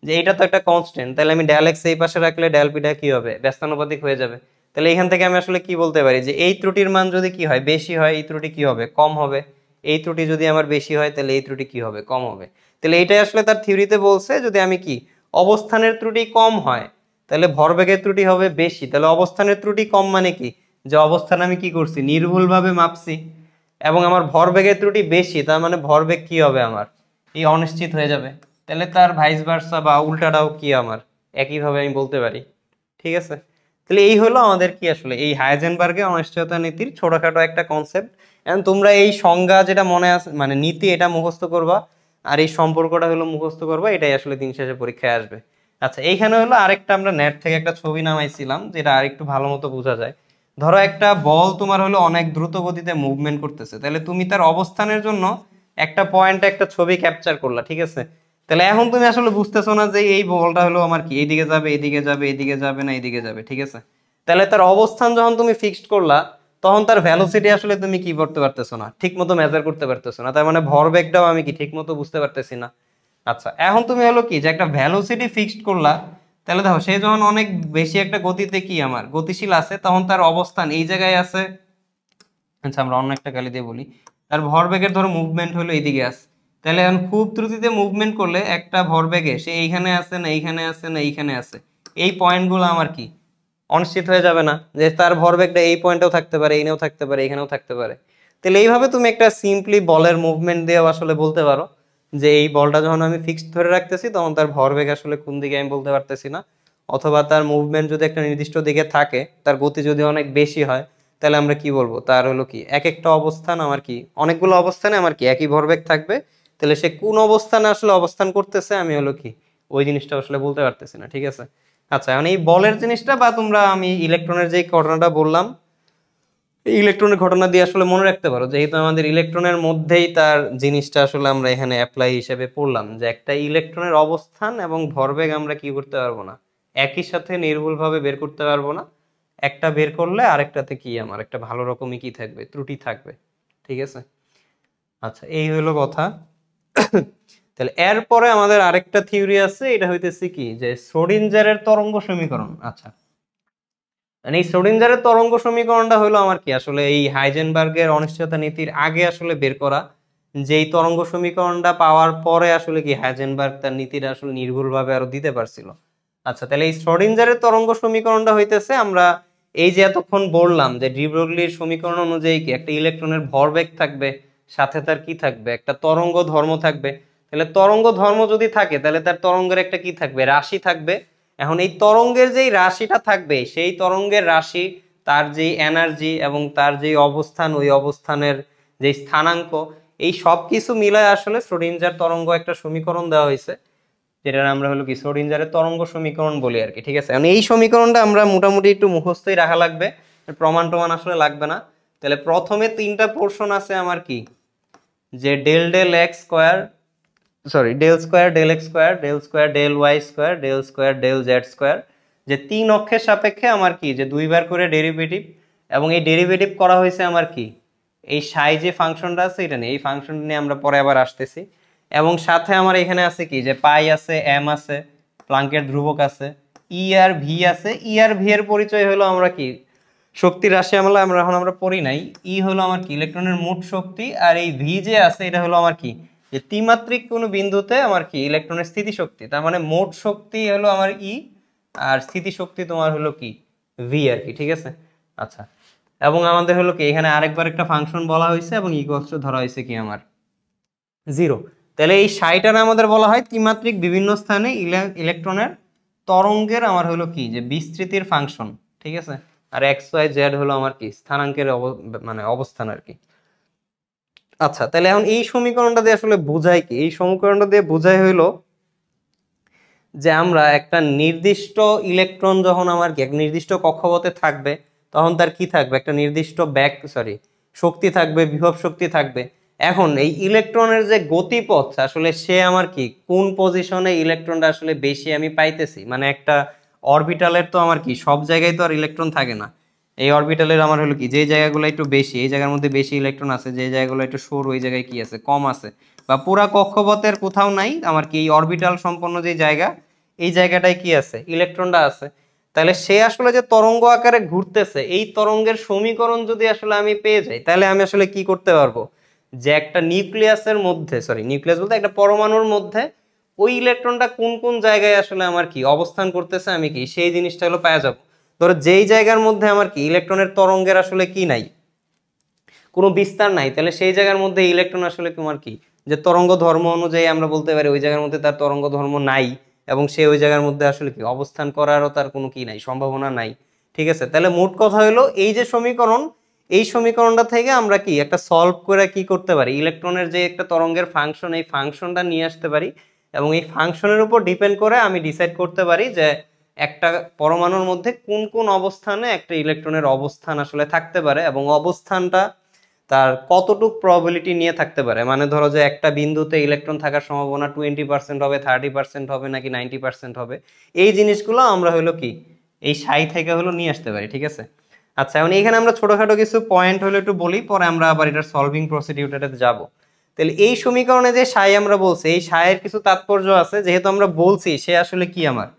যে এটা তো একটা কনস্ট্যান্ট, তাহলে আমি ডেল এক্স এই পাশে রাখলে ডেল পিটা কি হবে ব্যস্তানুপাতিক হয়ে যাবে। তাহলে এখান থেকে আমি আসলে কি বলতে পারি যে এই ত্রুটির মান যদি কি হয় বেশি হয়, এই ত্রুটি কি হবে কম হবে, এই ত্রুটি যদি আমার বেশি হয় তাহলে এই ত্রুটি কি হবে কম হবে। তাহলে এইটাই আসলে তার থিওরিতে বলছে, যদি আমি কি অবস্থানের ত্রুটি কম হয় তাহলে ভরবেগের ত্রুটি হবে বেশি, তাহলে অবস্থানের ত্রুটি কম মানে কি যে অবস্থান আমি কি করছি নির্ভুলভাবে মাপছি, এবং আমার ভরবেগের ত্রুটি বেশি, তার মানে ভরবেগ কি হবে আমার এই অনিশ্চিত হয়ে যাবে। তাহলে তার ভাইস ভার্সা বা উল্টাটাও কি আমার একইভাবে আমি বলতে পারি, ঠিক আছে। তাহলে এই হলো আমাদের কি আসলে এই হাইজেনবার্গের অনিশ্চয়তা নীতির ছোটখাটো একটা কনসেপ্ট। এখন তোমরা এই সংজ্ঞা যেটা মনে আছে মানে নীতি এটা মুখস্থ করবা, আর এই সম্পর্কটা হলো মুখস্থ করবা, এটাই আসলে দিন শেষে পরীক্ষায় আসবে। আচ্ছা, এইখানে হলো আরেকটা আমরা নেট থেকে একটা ছবি নামাইছিলাম যেটা আরেকটু ভালো মতো বোঝা যায়। ধরো একটা বল তোমার হলো অনেক দ্রুত গতিতে মুভমেন্ট করতেছে, তাহলে তুমি তার অবস্থানের জন্য একটা পয়েন্টে একটা ছবি ক্যাপচার করলা, ঠিক আছে। তাহলে এখন তুমি আসলে বুঝতেছো না যে এই বলটা হলো আমার কি এইদিকে যাবে এদিকে যাবে এদিকে যাবে না এদিকে যাবে, ঠিক আছে। তাহলে তার অবস্থান যখন তুমি ফিক্সড করলা, তখন তার ভ্যালোসিটি আসলে তুমি কি করতে পারতেছো না, ঠিক মতো মেজার করতে পারতেছো না, তার মানে ভরবেগটাও আমি কি ঠিক মতো বুঝতে পারতেছি না। আচ্ছা, এখন তুমি হলো কি যে একটা ভ্যালোসিটি ফিক্সড করলা, তাহলে দেখো সে যখন অনেক বেশি একটা গতিতে কি আমার গতিশীল আছে, তখন তার অবস্থান এই জায়গায় আছে। আচ্ছা, আমরা অন্য একটা গালি দিয়ে বলি, তার ভরবেগের ধরো মুভমেন্ট হলো এইদিকে আছে, তাহলে এখন খুব দ্রুতিতে মুভমেন্ট করলে একটা ভরবেগে সে এইখানে আছে না এইখানে আছে না এইখানে আছে, এই পয়েন্টগুলো আমার কি অনিশ্চিত হয়ে যাবে না, যে তার ভরবেগটা এই পয়েন্টেও থাকতে পারে, এইখানেও থাকতে পারে, এইখানেও থাকতে পারে। তাহলে এইভাবে তুমি একটা সিম্পলি বলের মুভমেন্ট দিয়ে আসলে বলতে পারো যে এই বলটা যখন আমি ফিক্সড ধরে রাখতেছি তখন তার ভরবেগ আসলে কোন দিকে আমি বলতে পারতেছি না, অথবা তার মুভমেন্ট যদি একটা নির্দিষ্ট দিকে থাকে, তার গতি যদি অনেক বেশি হয়, তাহলে আমরা কি বলবো, তার হলো কি এক একটা অবস্থান আমার কি অনেকগুলো অবস্থানে আমার কি একই ভরবেগ থাকবে, তাহলে সে কোন অবস্থানে আসলে অবস্থান করতেছে আমি হলো কি ওই জিনিসটা আসলে বলতে পারতেছি না। ঠিক আছে, আচ্ছা এখন এই বলের জিনিসটা বা তোমরা আমি ইলেকট্রনের যে ঘটনাটা বললাম, এই ইলেকট্রনের ঘটনা দিয়ে আসলে মনে রাখতে পারো, যেহেতু আমাদের ইলেকট্রনের মধ্যেই তার জিনিসটা আসলে আমরা এখানে অ্যাপ্লাই হিসেবে পড়লাম, যে একটা ইলেকট্রনের অবস্থান এবং ভরবেগ আমরা কি করতে পারবো না, একই সাথে নির্ভুলভাবে বের করতে পারবো না, একটা বের করলে আরেকটাতে কি আমার একটা ভালো রকমই কি থাকবে, ত্রুটি থাকবে। ঠিক আছে, আচ্ছা এই হলো কথা। তাহলে এরপরে আমাদের আরেকটা থিওরি আছে, এটা হইতেছে কি যে শ্রোডিঞ্জারের তরঙ্গ সমীকরণ। আচ্ছা, মানে এই শ্রোডিঞ্জারের তরঙ্গ সমীকরণটা হলো আমার কি আসলে এই হাইজেনবার্গের অনিশ্চয়তা নীতির আগে আসলে বের করা, যেই তরঙ্গ সমীকরণটা পাওয়ার পরে আসলে কি হাইজেনবার্গ তার নীতিটা আসলে নির্ভুলভাবে আরো দিতে পারছিল। আচ্ছা, তাহলে এই শ্রোডিঞ্জারের তরঙ্গ সমীকরণটা হইতেছে আমরা এই যে এতক্ষণ বললাম যে ডি ব্রগলির সমীকরণ অনুযায়ী কি একটা ইলেকট্রনের ভরবেগ থাকবে, সাথে তার কি থাকবে, একটা তরঙ্গ ধর্ম থাকবে। তাহলে তরঙ্গ ধর্ম যদি থাকে তাহলে তার তরঙ্গের একটা কি থাকবে, রাশি থাকবে। এখন এই তরঙ্গের যেই রাশিটা থাকবে সেই তরঙ্গের রাশি, তার যেই এনার্জি এবং তার যেই অবস্থান, ওই অবস্থানের যে স্থানাঙ্ক, এই সব কিছু মিলায় আসলে শ্রোডিঞ্জার তরঙ্গ একটা সমীকরণ দেওয়া হয়েছে, যেটা আমরা হলো কি শ্রোডিঞ্জারের তরঙ্গ সমীকরণ বলি আর কি। ঠিক আছে, মানে এই সমীকরণটা আমরা মোটামুটি একটু মুখস্থই রাখা লাগবে, প্রমাণ টমান আসলে লাগবে না। তাহলে প্রথমে তিনটা পোর্শন আছে আমার কি, যে del del X square, sorry del square del X square, del square del Y square, del square del Z square, যে তিন অক্ষের সাপেক্ষে আমার কি যে দুইবার করে ডেরিভেটিভ, এবং এই ডেরিভেটিভ করা হয়েছে আমার কি এই সাই যে ফাংশনটা আছে এটা নিয়ে, এই ফাংশন নিয়ে আমরা পরে আবার আসতেছি। এবং সাথে আমার এখানে আছে কি যে পাই আছে, এম আছে, প্লাঙ্কের ধ্রুবক আছে, ই আর ভি আছে। ই আর ভি এর পরিচয় হলো আমরা কি শক্তি রাশি আমলা আমরা এখন আমরা পড়ি নাই। ই হলো আমার কি ইলেকট্রনের মোট শক্তি, আর এই ভি যে আছে এটা হলো আমার কি যে ত্রিমাত্রিক কোনো বিন্দুতে আমার কি ইলেকট্রনের স্থিতি শক্তি, তার মানে মোট শক্তি হলো আমার ই, আর স্থিতি শক্তি তোমার হলো কি ভি আর কি। ঠিক আছে, আচ্ছা এবং আমাদের হলো কি এখানে আরেকবার একটা ফাংশন বলা হয়েছে এবং ইকুয়ালস টু ধরা হয়েছে কি আমার 0। তাহলে এই সাইটার আমাদের বলা হয় ত্রিমাত্রিক বিভিন্ন স্থানে ইলেকট্রনের তরঙ্গের আমার হলো কি যে বিস্তৃতির ফাংশন। ঠিক আছে, আর এক্স ওয়াই জেড হলো আমার কি স্থানাঙ্কের মানে অবস্থান আর কি। আচ্ছা, তাহলে এখন এই সমীকরণটা দিয়ে আসলে বোঝায় কি, এই সমীকরণটা দিয়ে বোঝায় হইলো যে আমরা একটা নির্দিষ্ট ইলেকট্রন যখন আমার কি এক নির্দিষ্ট কক্ষপথে থাকবে, তখন তার কি থাকবে, একটা নির্দিষ্ট শক্তি থাকবে, বিভব শক্তি থাকবে। এখন এই ইলেকট্রনের যে গতিপথ আসলে সে আমার কি কোন পজিশনে ইলেকট্রনটা আসলে বেশি আমি পাইতেছি, মানে একটা অরবিটালের তো আমার কি সব জায়গায় তো আর ইলেকট্রন থাকে না। এই অরবিটালের আমার হলো কি যে জায়গাগুলো একটু বেশি, এই জায়গার মধ্যে বেশি ইলেকট্রন আছে, যে জায়গাগুলো একটু সরু ওই জায়গায় কি আছে, কম আছে, বা পুরা কক্ষপথের কোথাও নাই আমার কি এই অরবিটাল সম্পন্ন যে জায়গা, এই জায়গাটায় কি আছে, ইলেকট্রনটা আছে। তাহলে সে আসলে যে তরঙ্গ আকারে ঘুরতেছে, এই তরঙ্গের সমীকরণ যদি আসলে আমি পেয়ে যাই, তাহলে আমি আসলে কি করতে পারবো, যে একটা নিউক্লিয়াসের মধ্যে, নিউক্লিয়াস বলতে একটা পরমাণুর মধ্যে ওই ইলেকট্রনটা কোন কোন জায়গায় আসলে আমার কি অবস্থান করতেছে আমি কি সেই জিনিসটা হলো পাওয়া যাবো। ধরো যেই জায়গার মধ্যে আমার কি ইলেকট্রনের তরঙ্গের আসলে কি নাই, কোনো বিস্তার নাই, তাহলে সেই জায়গার মধ্যে ইলেকট্রন আসলে তোমার কি যে তরঙ্গ ধর্ম অনুযায়ী আমরা বলতে পারি ওই জায়গার মধ্যে তার তরঙ্গ ধর্ম নাই, এবং সে ওই জায়গার মধ্যে আসলে কি অবস্থান করারও তার কোনো কি নাই, সম্ভাবনা নাই। ঠিক আছে, তাহলে মোট কথা হলো এই যে সমীকরণ, এই সমীকরণটা থেকে আমরা কি একটা সলভ করে কি করতে পারি, ইলেকট্রনের যে একটা তরঙ্গের ফাংশন, এই ফাংশনটা নিয়ে আসতে পারি, এবং এই ফাংশনের উপর ডিপেন্ড করে আমি ডিসাইড করতে পারি যে একটা পরমাণুর মধ্যে কোন কোন অবস্থানে একটা ইলেকট্রনের অবস্থান আসলে থাকতে পারে, এবং অবস্থানটা তার কতটুক প্রবাবিলিটি নিয়ে থাকতে পারে। মানে ধরো যে একটা বিন্দুতে ইলেকট্রন থাকার সম্ভাবনা 20% হবে, 30% হবে, নাকি 90% হবে, এই জিনিসগুলো আমরা হলো কি এই সাই থেকে হলো নিয়ে আসতে পারি। ঠিক আছে, আচ্ছা এখন এখানে আমরা ছোটখাটো কিছু পয়েন্ট হলো একটু বলি, পরে আমরা আবার এটার সলভিং প্রসিডিউরটাতে যাব। তাহলে এই সমীকরণে যে সাই আমরা বলছি, এই সাইয়ের কিছু তাৎপর্য আছে, যেহেতু আমরা বলছি সে আসলে কি আমার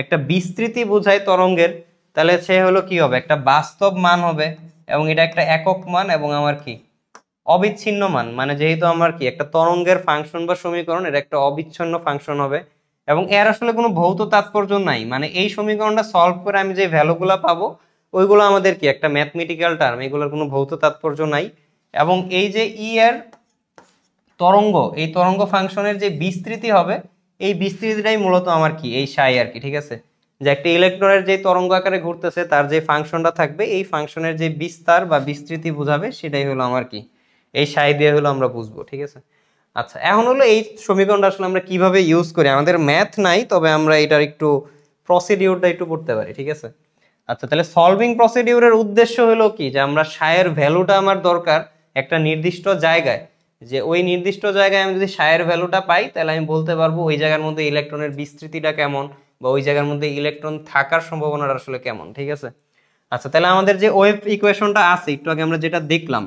একটা বিস্তৃতি বোঝায় তরঙ্গের, তাহলে সে হলো কি হবে একটা বাস্তব মান হবে, এবং এটা একটা একক মান, এবং আমার কি অবিচ্ছিন্ন মান, মানে যেহেতু আমার কি একটা তরঙ্গের ফাংশন বা সমীকরণ, এটা একটা অবিচ্ছিন্ন ফাংশন হবে এবং এর আসলে কোনো ভৌত তাৎপর্য নাই। মানে এই সমীকরণটা সলভ করে আমি যে ভ্যালুগুলো পাবো ওইগুলো আমাদের কি একটা ম্যাথমেটিক্যাল টার্ম, এগুলোর কোনো ভৌত তাৎপর্য নাই। এবং এই যে ই এর তরঙ্গ, এই তরঙ্গ ফাংশনের যে বিস্তৃতি হবে, এই বিস্তৃতিটাই মূলত আমার কি এই সাই আর কি। ঠিক আছে, যে একটা ইলেকট্রনের যে তরঙ্গ আকারে ঘুরতেছে তার যে ফাংশনটা থাকবে, এই ফাংশনের যে বিস্তার বা বিস্তৃতি বোঝাবে, সেটাই হলো আমার কি এই সাই দিয়ে হলো আমরা বুঝবো। ঠিক আছে, আচ্ছা এখন হলো এই সমীকরণটা আসলে আমরা কিভাবে ইউজ করি, আমাদের ম্যাথ নাই, তবে আমরা এটার একটু প্রসিডিউরটা একটু পড়তে পারি। ঠিক আছে, আচ্ছা তাহলে সলভিং প্রসিডিউরের উদ্দেশ্য হলো কি, যে আমরা সায়ের ভ্যালুটা আমার দরকার একটা নির্দিষ্ট জায়গায়, যে ওই নির্দিষ্ট জায়গায় আমি যদি সায়ের ভ্যালুটা পাই তাহলে আমি বলতে পারবো ওই জায়গার মধ্যে ইলেকট্রনের বিস্তৃতিটা কেমন বা ওই জায়গার মধ্যে ইলেকট্রন থাকার সম্ভাবনাটা আসলে কেমন। ঠিক আছে, আচ্ছা তাহলে আমাদের যে ওয়েভ ইকুয়েশনটা আছে একটু আগে আমরা যেটা দেখলাম,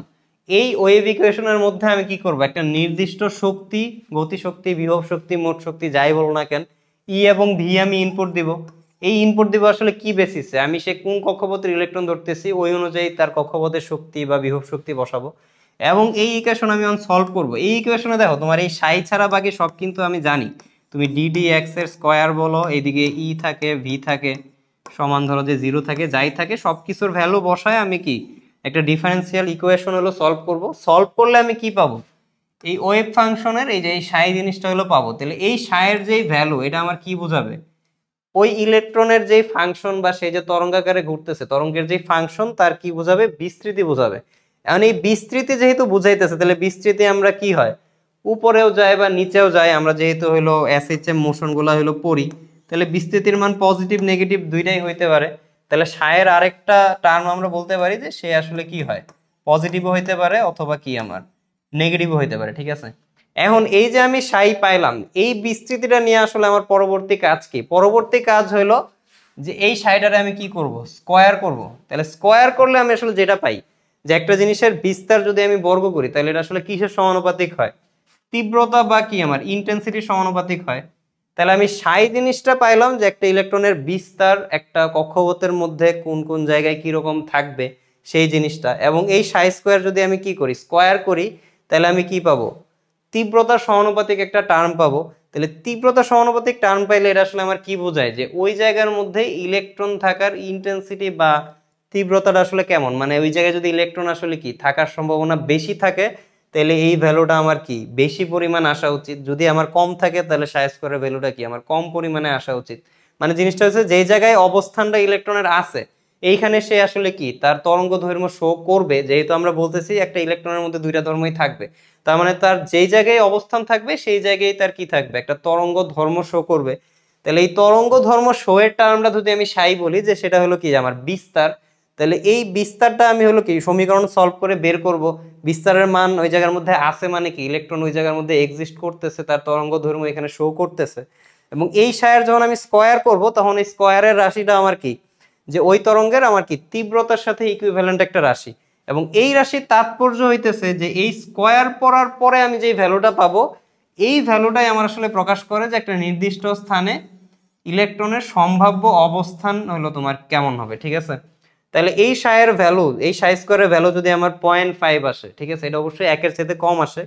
এই ওয়েভ ইকুয়েশনের মধ্যে আমি কি করব, একটা নির্দিষ্ট শক্তি, গতিশক্তি, বিভব শক্তি, মোট শক্তি যাই বলো না কেন, ই এবং ভি আমি ইনপুট দিব। এই ইনপুট দিব আসলে কি বেসিসে, আমি সে কোন কক্ষপথের ইলেকট্রন ধরতেছি ওই অনুযায়ী তার কক্ষপথের শক্তি বা বিভব শক্তি বসাবো এবং এই ইকুয়েশন আমি সলভ করব। এই ইকুয়েশনে দেখো তোমার এই সাই ছাড়া বাকি সব কিন্তু আমি জানি, তুমি ডিডি এক্স এর স্কয়ার বলো, এইদিকে ই থাকে, ভি থাকে, সমান ধরো যে জিরো থাকে, যাই থাকে সব কিছুর ভ্যালু বসায় আমি কি একটা ডিফারেন্সিয়াল ইকুয়েশন হলো সলভ করব। সলভ করলে আমি কি পাবো, এই ওয়েভ ফাংশনের এই যে এই সাই জিনিসটা হলো পাবো। তাহলে এই সাইয়ের যে ভ্যালু এটা আমার কি বোঝাবে, ওই ইলেকট্রনের যে ফাংশন বা সেই যে তরঙ্গাকারে ঘুরতেছে তরঙ্গের যে ফাংশন তার কি বোঝাবে, বিস্তৃতি বোঝাবে। এখন এই বিস্তৃতি যেহেতু বুঝাইতেছে, তাহলে বিস্তৃতি আমরা কি হয় উপরেও যায় বা নিচেও যায়, আমরা যেহেতু হলো এসএইচএম মোশন গুলা হলো পড়ি, তাহলে বিস্তৃতির মান পজিটিভ নেগেটিভ দুইটাই হইতে পারে। তাহলে সায়ের আরেকটা টার্ম আমরা বলতে পারি যে সে আসলে কি হয়, পজিটিভও হইতে পারে অথবা কি আমার নেগেটিভও হইতে পারে। ঠিক আছে, এখন এই যে আমি সাই পাইলাম, এই বিস্তৃতিটা নিয়ে আসলে আমার পরবর্তী কাজ কি, পরবর্তী কাজ হলো যে এই সাইডারে আমি কি করব, স্কয়ার করব। তাহলে স্কয়ার করলে আমি আসলে যেটা পাই, যে একটা জিনিসের বিস্তার যদি আমি বর্গ করি তাহলে এটা আসলে কিসের সমানুপাতিক হয়, তীব্রতা বা কি আমার ইন্টেন্সিটির সমানুপাতিক হয়। তাহলে আমি সাই জিনিসটা পাইলাম যে একটা ইলেকট্রনের বিস্তার একটা কক্ষপথের মধ্যে কোন কোন জায়গায় কি রকম থাকবে সেই জিনিসটা, এবং এই সাই স্কয়ার যদি আমি কি করি স্কয়ার করি তাহলে আমি কি পাবো, তীব্রতার সমানুপাতিক একটা টার্ম পাবো। তাহলে তীব্রতা সমানুপাতিক টার্ম পাইলে এটা আসলে আমার কি বোঝায়, যে ওই জায়গার মধ্যে ইলেকট্রন থাকার ইন্টেন্সিটি বা তীব্রতাটা আসলে কেমন, মানে ওই জায়গায় যদি ইলেকট্রন আসলে কি থাকার সম্ভাবনা বেশি থাকে তাহলে এই ভ্যালুটা আমার কি বেশি পরিমাণ আসা উচিত, যদি আমার কম থাকে তাহলে সাই স্কয়ারের ভ্যালুটা কি আমার কম পরিমাণে আসা উচিত। মানে জিনিসটা হচ্ছে যেই জায়গায় অবস্থানটা ইলেকট্রনের আছে এইখানে সে আসলে কি তার তরঙ্গ দৈর্ঘ্য শো করবে, যেহেতু আমরা বলতেছি একটা ইলেকট্রনের মধ্যে দুইটা ধর্মই থাকবে, তার মানে তার যেই জায়গায় অবস্থান থাকবে সেই জায়গায় তার কি থাকবে, একটা তরঙ্গ ধর্ম শো করবে। তাহলে এই তরঙ্গ ধর্ম শো এর টার্মটা যদি আমি সাই বলি যে সেটা হলো কি আমার বিস্তার, তাহলে এই বিস্তারটা আমি হলো কি সমীকরণ সলভ করে বের করব। বিস্তারের মান ওই জায়গার মধ্যে আছে মানে কি ইলেকট্রন ওই জায়গার মধ্যে এক্সিস্ট করতেছে, তার তরঙ্গ দৈর্ঘ্য এখানে শো করতেছে। এবং এই সায়ের যখন আমি স্কয়ার করব তখন এই স্কয়ারের রাশিটা আমার কি, যে ওই তরঙ্গের আমার কি তীব্রতার সাথে ইকুইভ্যালেন্ট একটা রাশি। এবং এই রাশির তাৎপর্য হইতেছে যে এই স্কয়ার করার পরে আমি যে ভ্যালুটা পাবো এই ভ্যালুটাই আমার আসলে প্রকাশ করে যে একটা নির্দিষ্ট স্থানে ইলেকট্রনের সম্ভাব্য অবস্থান হলো তোমার কেমন হবে। ঠিক আছে, তাহলে এই সায়ের ভ্যালু, এই সাই স্কয়ারের ভ্যালু যদি আমার 0.5 আসে, ঠিক আছে এটা অবশ্যই একের চাইতে কম আসে,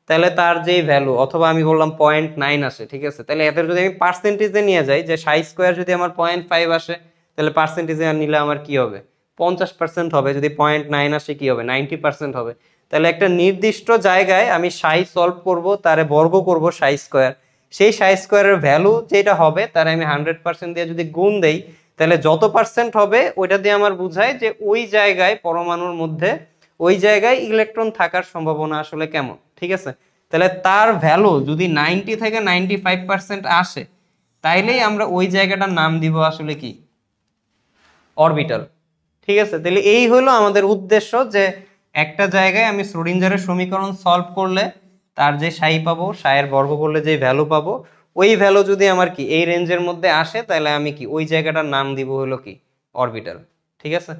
তাহলে তার যে ভ্যালু, অথবা আমি বললাম 0.9 আসে, ঠিক আছে তাহলে এদের যদি আমি পার্সেন্টেজে নিয়ে যাই যে সাই স্কয়ার যদি আমার 0.5 আসে তাহলে পার্সেন্টেজে নিলে আমার কি হবে 50% হবে, যদি 0.9 আসে কি হবে 90% হবে। তাহলে একটা নির্দিষ্ট জায়গায় আমি সাই সলভ করব, তারে বর্গ করব সাই স্কয়ার, সেই সাই স্কয়ারের ভ্যালু যেটা হবে তার আমি 100% দিয়ে যদি গুণ দেই তাহলে যত পার্সেন্ট হবে ওইটা দিয়ে আমার বুঝায় যে ওই জায়গায় পরমাণুর মধ্যে ওই জায়গায় ইলেকট্রন থাকার সম্ভাবনা আসলে কেমন। ঠিক আছে, তাহলে তার ভ্যালু যদি 90 থেকে 95% আসে তাইলেই আমরা ওই জায়গাটার নাম দিব আসলে কি অরবিটাল। ঠিক আছে, তাহলে এই হলো আমাদের উদ্দেশ্য, যে একটা জায়গায় আমি শ্রোডিঞ্জারের সমীকরণ সলভ করলে তার যে সাই পাবো, সাইয়ের বর্গ করলে যে ভ্যালু পাবো, ওই ভ্যালু যদি আমার কি এই রেঞ্জের মধ্যে আসে তাহলে আমি কি ওই জায়গাটার নাম দিব হলো কি অরবিটাল। ঠিক আছে,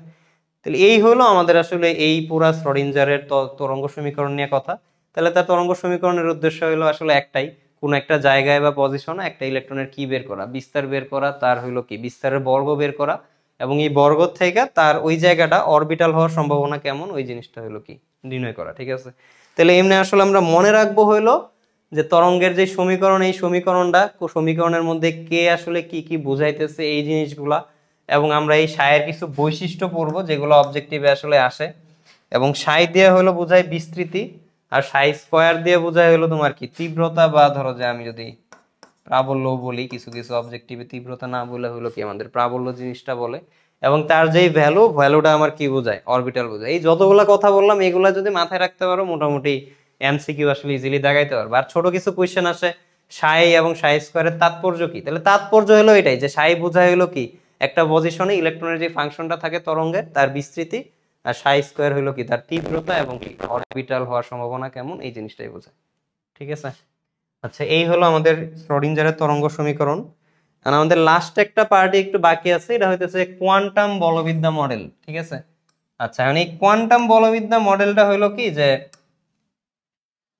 তাহলে এই হলো আমাদের আসলে এই পুরা শ্রোডিঞ্জারের তরঙ্গ সমীকরণ নিয়ে কথা। তাহলে তার তরঙ্গ সমীকরণের উদ্দেশ্য হলো আসলে একটাই, কোন একটা জায়গায় বা পজিশনে একটা ইলেকট্রনের কি বের করা, বিস্তার বের করা, তার হলো কি বিস্তারের বর্গ বের করা এবং এই বর্গ থেকে তার ওই জায়গাটা অরবিটাল হওয়ার সম্ভাবনা কেমন ওই জিনিসটা হলো কি নির্ণয় করা। ঠিক আছে, তাহলে এমনি আসলে আমরা মনে রাখবো হলো যে তরঙ্গের যে সমীকরণ, এই সমীকরণের মধ্যে কে আসলে কি কি বুঝাইতেছে এই জিনিসগুলা, এবং আমরা এই সায়ের কিছু বৈশিষ্ট্য পড়বো যেগুলো অবজেক্টিভে আসলে আসে। এবং সাই দিয়ে হলো বোঝায় বিস্তৃতি, আর সাই স্কয়ার দিয়ে বোঝায় হলো তোমার কি তীব্রতা, বা ধরো যে আমি যদি প্রাবল্য বলি, কিছু কিছু অবজেক্টিভে তীব্রতা না বলে হলো কি আমাদের প্রাবল্য জিনিসটা বলে। এবং তার যেই ভ্যালুটা আমার কি বোঝায়, অরবিটাল বোঝায়। এই যতগুলা কথা বললাম এগুলা যদি মাথায় রাখতে পারো মোটামুটি এমসিকিউ আসলে ইজিলি দাগাইতে পারবে। আর ছোট কিছু কোয়েশ্চেন আসে সাই এবং সাই স্কয়ারের তাৎপর্য কি, তাহলে তাৎপর্য হলো এটাই যে সাই বোঝায় হলো কি একটা পজিশনে ইলেকট্রনের যে ফাংশনটা থাকে তরঙ্গের তার বিস্তৃতি, আর সাই স্কয়ার হলো কি তার তীব্রতা এবং কি অরবিটাল হওয়ার সম্ভাবনা কেমন এই জিনিসটাই বোঝায়। ঠিক আছে, আচ্ছা এই হলো আমাদের শ্রোডিঞ্জারের তরঙ্গ সমীকরণ। আর আমাদের লাস্ট একটা পার্টি একটু বাকি আছে, এটা হইতেছে কোয়ান্টাম বলবিদ্যা মডেল। ঠিক আছে, আচ্ছা এখন এই কোয়ান্টাম বলবিদ্যা মডেলটা হইলো কি যে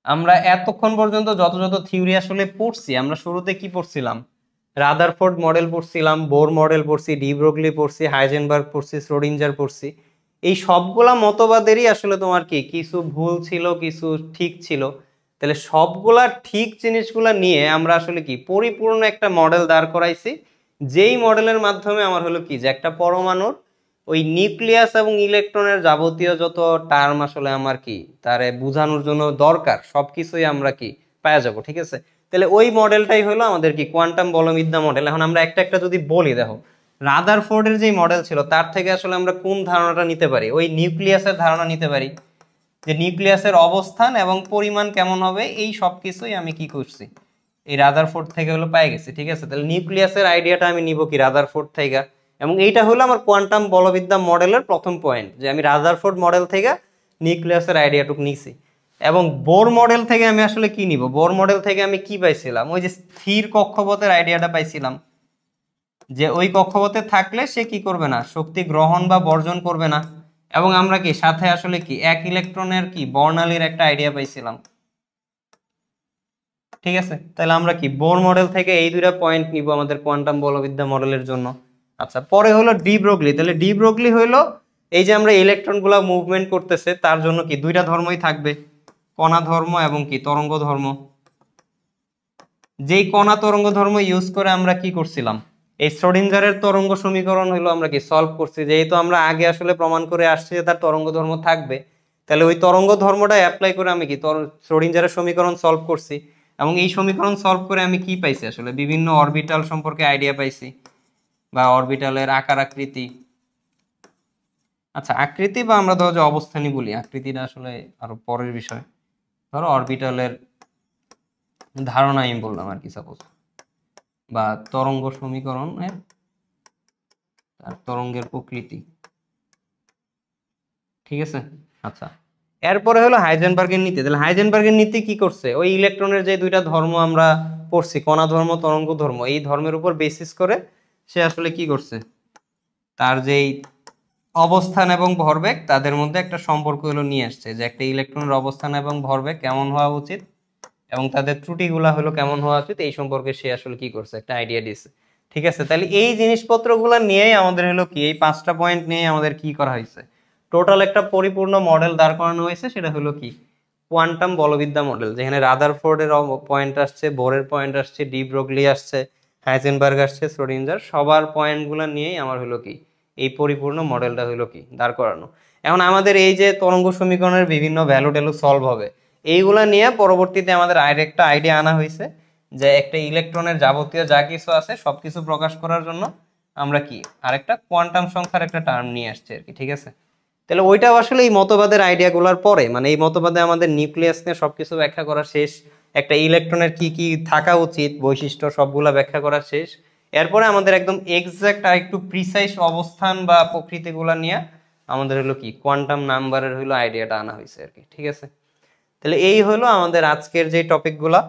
আমরা এতক্ষণ পর্যন্ত যত যত থিওরি আসলে পড়ছি, আমরা শুরুতে কি পড়ছিলাম, রাদারফোর্ড মডেল পড়ছিলাম, বোর মডেল পড়ছি, ডি ব্রগলি পড়ছি, হাইজেনবার্গ পড়ছি, শ্রোডিঞ্জার পড়ছি। এই সবগুলা মতবাদেরই আসলে তোমার কি কিছু ভুল ছিল, কিছু ঠিক ছিল। তাহলে সবগুলা ঠিক জিনিসগুলা নিয়ে আমরা আসলে কি পরিপূর্ণ একটা মডেল দাঁড় করাইছি, যেই মডেলের মাধ্যমে আমার হলো কি যে একটা পরমাণুর ওই নিউক্লিয়াস এবং ইলেকট্রনের যাবতীয় যত টার্ম আসলে আমার কি তারে বোঝানোর জন্য দরকার সবকিছুই আমরা কি পাওয়া যাব। ঠিক আছে, তাহলে ওই মডেলটাই হলো আমাদের কি কোয়ান্টাম বলবিদ্যা মডেল। এখন আমরা একটা একটা যদি বলি, দেখো রাদারফোর্ডের যে মডেল ছিল তার থেকে আসলে আমরা কোন ধারণাটা নিতে পারি, ওই নিউক্লিয়াসের ধারণা নিতে পারি, যে নিউক্লিয়াসের অবস্থান এবং পরিমাণ কেমন হবে, এই সব কিছুই আমি কি করছি এই রাদারফোর্ড থেকে হলো পেয়ে গেছি। ঠিক আছে, তাহলে নিউক্লিয়াসের আইডিয়াটা আমি নিব কি রাদারফোর্ড থেকে, এবং এইটা হলো আমার কোয়ান্টাম বলবিদ্যা মডেলের প্রথম পয়েন্ট, যে আমি রাদারফোর্ড মডেল থেকে নিউক্লিয়াসের আইডিয়াটুকু নিছি। এবং বোর মডেল থেকে আমি আসলে কি নিব, বোর মডেল থেকে আমি কি পাইছিলাম, ওই যে স্থির কক্ষপথের আইডিয়াটা পাইছিলাম, যে ওই কক্ষপথে থাকলে সে কি করবে না, শক্তি গ্রহণ বা বর্জন করবে না। এবং আমরা কি সাথে আসলে কি এক ইলেকট্রনের কি বর্ণালীর একটা আইডিয়া পাইছিলাম। ঠিক আছে, তাহলে আমরা কি বোর মডেল থেকে এই দুইটা পয়েন্ট নিব আমাদের কোয়ান্টাম বলবিদ্যা মডেলের জন্য। আচ্ছা পরে হলো ডি ব্রগলি, তাহলে ডি ব্রগলি হইলো এই যে আমরা ইলেকট্রন গুলা মুভমেন্ট করতেছে তার জন্য কি দুইটা ধর্মই থাকবে, কণা ধর্ম এবং কি তরঙ্গ ধর্ম। যেই কণা তরঙ্গ ধর্ম ইউজ করে আমরা কি করছিলাম, এই শ্রোডিঞ্জারের তরঙ্গ সমীকরণ হলো আমরা কি সলভ করছি, যেহেতু আমরা আগে আসলে প্রমাণ করে আসছি যে তার তরঙ্গ ধর্ম থাকবে, তাহলে ওই তরঙ্গ ধর্মটা অ্যাপ্লাই করে আমি কি শ্রোডিঞ্জারের সমীকরণ সলভ করছি। এবং এই সমীকরণ সলভ করে আমি কি পাইছি, আসলে বিভিন্ন অরবিটাল সম্পর্কে আইডিয়া পাইছি, বা অরবিটালের আকার আকৃতি। আচ্ছা আকৃতি বা আমরা ধরো যে অবস্থানই বলি, আকৃতিটা আসলে আরো পরের বিষয়। ধরো অরবিটালের ধারণা আমি বললাম আর কি সাপোজ, বা তরঙ্গ সমীকরণের তার তরঙ্গের প্রকৃতি। ঠিক আছে, আচ্ছা এরপরে হলো হাইজেনবার্গের নীতি। তাহলে হাইজেনবার্গের নীতি কি করছে, ওই ইলেকট্রনের যে দুইটা ধর্ম আমরা পড়ছি, কণা ধর্ম তরঙ্গ ধর্ম, এই ধর্মের উপর বেসিস করে সে আসলে কি করছে, তার যেই অবস্থান এবং ভরবেগ তাদের মধ্যে একটা সম্পর্ক হলো নিয়ে আসছে, যে একটা ইলেকট্রনের অবস্থান এবং ভরবেগ কেমন হওয়া উচিত এবং তাদের ত্রুটিগুলা হলো কেমন হওয়া উচিত, এই সম্পর্কে সে আসলে কি করছে একটা আইডিয়া দিচ্ছে। ঠিক আছে, তাহলে এই জিনিসপত্রগুলো নিয়েই আমাদের হলো কি এই 5টা পয়েন্ট নিয়ে আমাদের কি করা হয়েছে, টোটাল একটা পরিপূর্ণ মডেল দাঁড় করানো হয়েছে। সেটা হলো কি কোয়ান্টাম বলবিদ্যা মডেল, যেখানে রাদারফোর্ডের পয়েন্ট আসছে, বোরের পয়েন্ট আসছে, ডি ব্রগলি আসছে, হাইজেনবার্গ আসছে, শ্রোডিঞ্জার, সবার পয়েন্টগুলো নিয়েই আমার হলো কি এই পরিপূর্ণ মডেলটা হলো কি দাঁড় করানো। এখন আমাদের এই যে তরঙ্গ সমীকরণের বিভিন্ন ভ্যালু ট্যালু সলভ হবে, এইগুলা নিয়ে পরবর্তীতে আমাদের আরেকটা আইডিয়া আনা হয়েছে, যে একটা ইলেকট্রনের যাবতীয় যা কিছু আছে সবকিছু প্রকাশ করার জন্য আমরা কি আরেকটা কোয়ান্টাম সংখ্যার একটা টার্ম নিয়ে আসছি আর কি। ঠিক আছে, তাহলে ওইটাও আসলে এই মতবাদের আইডিয়াগুলোর পরে, মানে এই মতবাদে আমাদের নিউক্লিয়াস নিয়ে সবকিছু ব্যাখ্যা করা শেষ, একটা ইলেকট্রনের কি কি থাকা উচিত বৈশিষ্ট্য সবগুলা ব্যাখ্যা করা শেষ। এরপরে আমাদের একদম এক্সাক্ট আর একটু প্রিসাইজ অবস্থান বা প্রকৃতিগুলা নিয়ে আমাদের হলো কি কোয়ান্টাম নাম্বারের হলো আইডিয়াটা আনা হয়েছে আর কি। ঠিক আছে, তাহলে এই হলো আমাদের আজকের যে টপিকগুলা,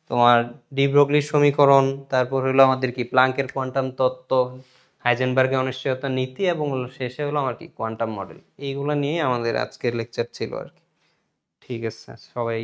তোমার ডি ব্রগলির সমীকরণ, তারপর হলো আমাদের কি প্লাঙ্কের কোয়ান্টাম তত্ত্ব, হাইজেনবার্গের অনিশ্চয়তা নীতি, এবং শেষে হলো আমার কি কোয়ান্টাম মডেল। এইগুলো নিয়ে আমাদের আজকের লেকচার ছিল আর কি। ঠিক আছে সবাই